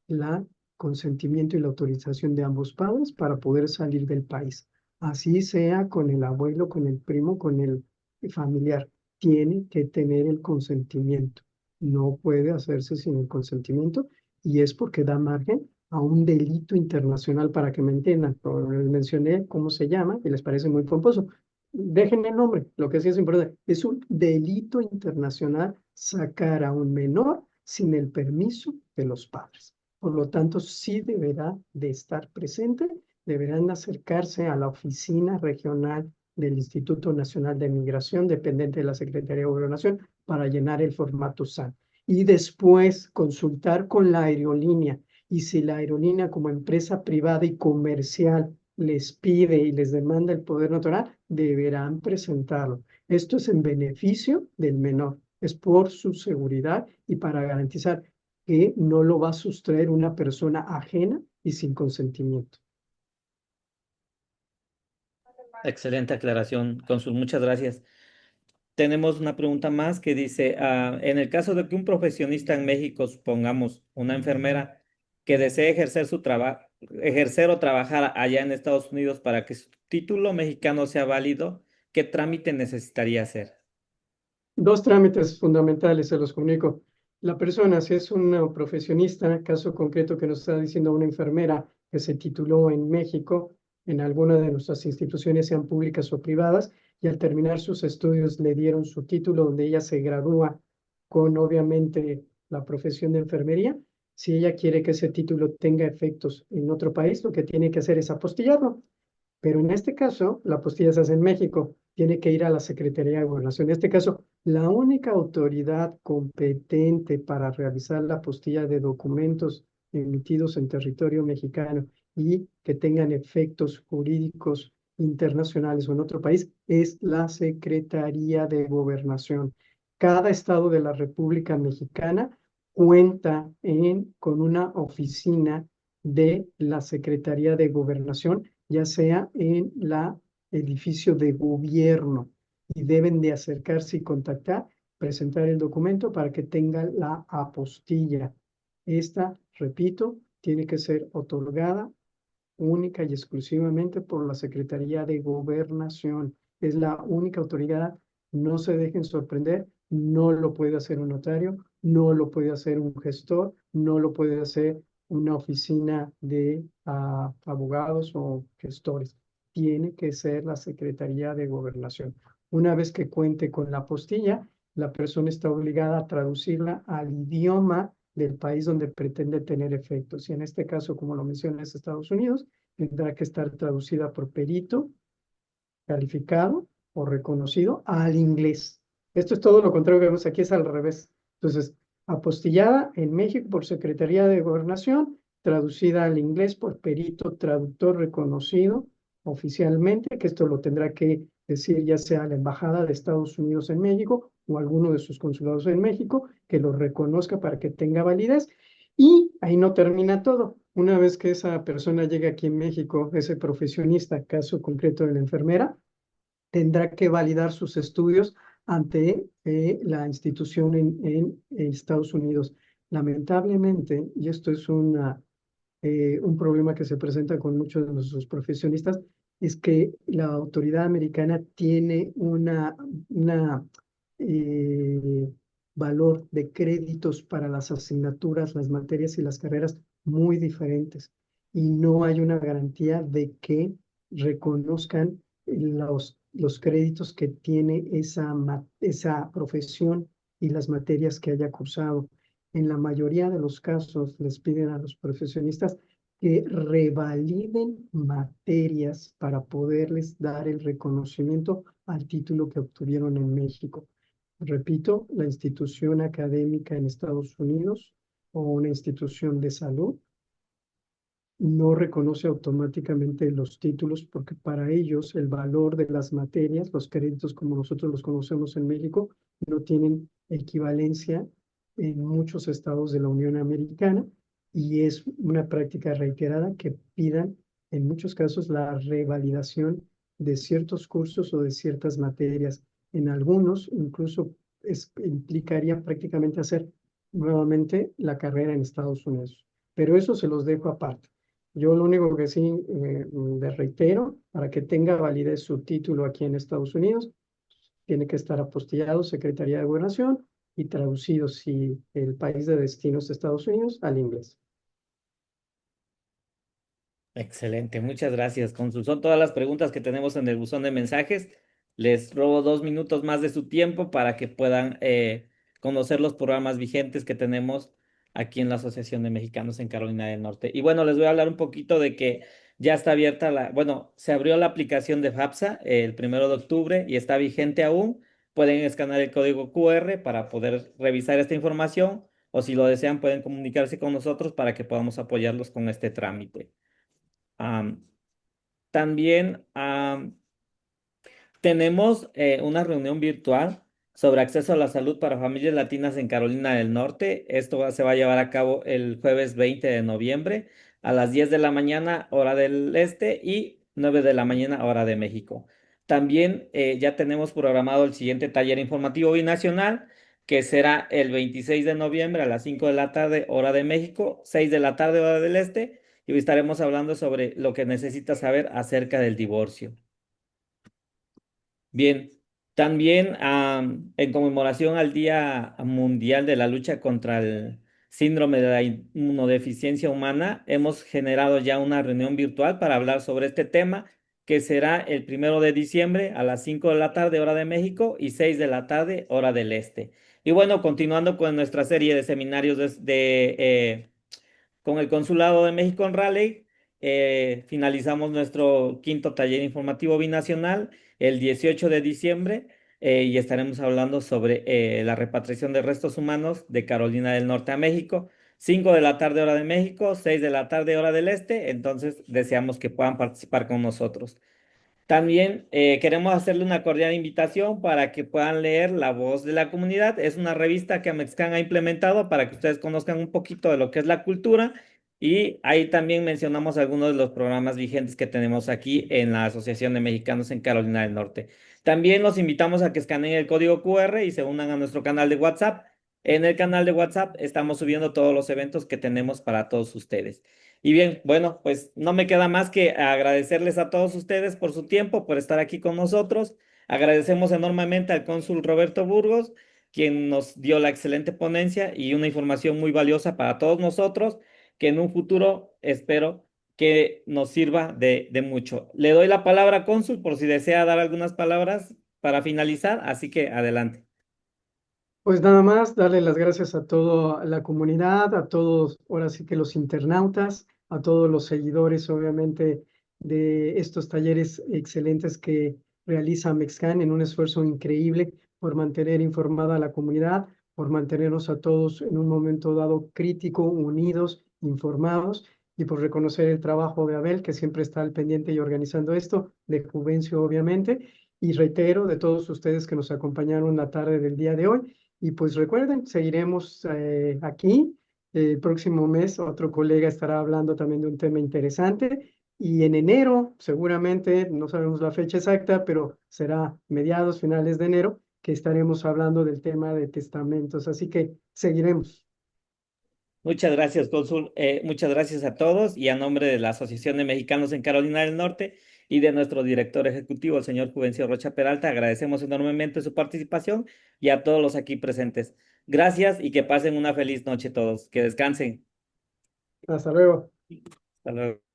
la consentimiento y la autorización de ambos padres para poder salir del país. Así sea con el abuelo, con el primo, con el familiar. Tiene que tener el consentimiento. No puede hacerse sin el consentimiento y es porque da margen a un delito internacional para que me entiendan. Les mencioné cómo se llama y les parece muy pomposo. Dejen el nombre, lo que sí es importante. Es un delito internacional sacar a un menor sin el permiso de los padres. Por lo tanto, sí deberá de estar presente, deberán acercarse a la oficina regional del Instituto Nacional de Migración, dependiente de la Secretaría de Gobernación, para llenar el formato SAN. Y después consultar con la aerolínea. Y si la aerolínea como empresa privada y comercial les pide y les demanda el poder notarial, deberán presentarlo. Esto es en beneficio del menor, es por su seguridad y para garantizar que no lo va a sustraer una persona ajena y sin consentimiento. Excelente aclaración, cónsul, muchas gracias. Tenemos una pregunta más que dice, en el caso de que un profesionista en México, supongamos una enfermera, que desee ejercer su trabajo, ejercer o trabajar allá en Estados Unidos para que su título mexicano sea válido, ¿qué trámite necesitaría hacer? Dos trámites fundamentales, se los comunico. La persona, si es una profesionista, caso concreto que nos está diciendo una enfermera que se tituló en México, en alguna de nuestras instituciones, sean públicas o privadas, y al terminar sus estudios le dieron su título donde ella se gradúa con, obviamente, la profesión de enfermería. Si ella quiere que ese título tenga efectos en otro país, lo que tiene que hacer es apostillarlo. Pero en este caso, la apostilla se hace en México, tiene que ir a la Secretaría de Gobernación. En este caso, la única autoridad competente para realizar la apostilla de documentos emitidos en territorio mexicano y que tengan efectos jurídicos internacionales o en otro país es la Secretaría de Gobernación. Cada estado de la República Mexicana cuenta con una oficina de la Secretaría de Gobernación, ya sea en el edificio de gobierno, y deben de acercarse y contactar, presentar el documento para que tenga la apostilla. Esta, repito, tiene que ser otorgada única y exclusivamente por la Secretaría de Gobernación. Es la única autoridad. No se dejen sorprender, no lo puede hacer un notario, no lo puede hacer un gestor, no lo puede hacer una oficina de abogados o gestores. Tiene que ser la Secretaría de Gobernación. Una vez que cuente con la apostilla, la persona está obligada a traducirla al idioma del país donde pretende tener efectos. Y en este caso, como lo menciona, es Estados Unidos, tendrá que estar traducida por perito calificado o reconocido al inglés. Esto es todo lo contrario que vemos aquí, es al revés. Entonces, apostillada en México por Secretaría de Gobernación, traducida al inglés por perito traductor reconocido oficialmente, que esto lo tendrá que decir ya sea la Embajada de Estados Unidos en México o alguno de sus consulados en México, que lo reconozca para que tenga validez. Y ahí no termina todo. Una vez que esa persona llegue aquí en México, ese profesionista, caso concreto de la enfermera, tendrá que validar sus estudios ante la institución en Estados Unidos. Lamentablemente, y esto es un problema que se presenta con muchos de nuestros profesionistas, es que la autoridad americana tiene una eh, valor de créditos para las asignaturas, las materias y las carreras muy diferentes. Y no hay una garantía de que reconozcan los créditos que tiene esa profesión y las materias que haya cursado. En la mayoría de los casos les piden a los profesionistas que revaliden materias para poderles dar el reconocimiento al título que obtuvieron en México. Repito, la institución académica en Estados Unidos o una institución de salud no reconoce automáticamente los títulos porque para ellos el valor de las materias, los créditos como nosotros los conocemos en México, no tienen equivalencia en muchos estados de la Unión Americana y es una práctica reiterada que pidan en muchos casos la revalidación de ciertos cursos o de ciertas materias. En algunos incluso implicaría prácticamente hacer nuevamente la carrera en Estados Unidos, pero eso se los dejo aparte. Yo lo único que sí le reitero, para que tenga validez su título aquí en Estados Unidos, tiene que estar apostillado Secretaría de Gobernación y traducido, si el país de destino es Estados Unidos, al inglés. Excelente, muchas gracias, cónsul. Son todas las preguntas que tenemos en el buzón de mensajes. Les robo 2 minutos más de su tiempo para que puedan conocer los programas vigentes que tenemos aquí en la Asociación de Mexicanos en Carolina del Norte. Y bueno, les voy a hablar un poquito de que ya está abierta bueno, se abrió la aplicación de FAFSA el 1 de octubre y está vigente aún. Pueden escanear el código QR para poder revisar esta información o si lo desean pueden comunicarse con nosotros para que podamos apoyarlos con este trámite. Am, también tenemos una reunión virtual sobre acceso a la salud para familias latinas en Carolina del Norte. Se va a llevar a cabo el jueves 20 de noviembre a las 10 de la mañana, hora del este, y 9 de la mañana, hora de México. También ya tenemos programado el siguiente taller informativo binacional, que será el 26 de noviembre a las 5 de la tarde, hora de México, 6 de la tarde, hora del este, y hoy estaremos hablando sobre lo que necesitas saber acerca del divorcio. Bien, también en conmemoración al Día Mundial de la Lucha contra el Síndrome de la Inmunodeficiencia Humana, hemos generado ya una reunión virtual para hablar sobre este tema, que será el 1 de diciembre a las 5 de la tarde, hora de México, y 6 de la tarde, hora del este. Y bueno, continuando con nuestra serie de seminarios con el Consulado de México en Raleigh, finalizamos nuestro quinto taller informativo binacional el 18 de diciembre y estaremos hablando sobre la repatriación de restos humanos de Carolina del Norte a México. 5 de la tarde hora de México, 6 de la tarde hora del este, entonces deseamos que puedan participar con nosotros. También queremos hacerle una cordial invitación para que puedan leer La Voz de la Comunidad. Es una revista que Amexcan ha implementado para que ustedes conozcan un poquito de lo que es la cultura y ahí también mencionamos algunos de los programas vigentes que tenemos aquí en la Asociación de Mexicanos en Carolina del Norte. También los invitamos a que escaneen el código QR y se unan a nuestro canal de WhatsApp. En el canal de WhatsApp estamos subiendo todos los eventos que tenemos para todos ustedes. Y bien, bueno, pues no me queda más que agradecerles a todos ustedes por su tiempo, por estar aquí con nosotros. Agradecemos enormemente al cónsul Roberto Burgos, quien nos dio la excelente ponencia y una información muy valiosa para todos nosotros, que en un futuro espero que nos sirva de mucho. Le doy la palabra, cónsul, por si desea dar algunas palabras para finalizar, así que adelante. Pues nada más, darle las gracias a toda la comunidad, a todos, ahora sí que los internautas, a todos los seguidores, obviamente, de estos talleres excelentes que realiza Mexcan en un esfuerzo increíble por mantener informada a la comunidad, por mantenernos a todos en un momento dado crítico, unidos, informados, y por reconocer el trabajo de Abel, que siempre está al pendiente y organizando esto, de Juvencio, obviamente, y reitero de todos ustedes que nos acompañaron la tarde del día de hoy. Y pues recuerden, seguiremos aquí. El próximo mes otro colega estará hablando también de un tema interesante. Y en enero, seguramente, no sabemos la fecha exacta, pero será mediados, finales de enero, que estaremos hablando del tema de testamentos. Así que seguiremos. Muchas gracias, cónsul. Muchas gracias a todos y a nombre de la Asociación de Mexicanos en Carolina del Norte y de nuestro director ejecutivo, el señor Juvencio Rocha Peralta, agradecemos enormemente su participación y a todos los aquí presentes. Gracias y que pasen una feliz noche todos. Que descansen. Hasta luego. Hasta luego.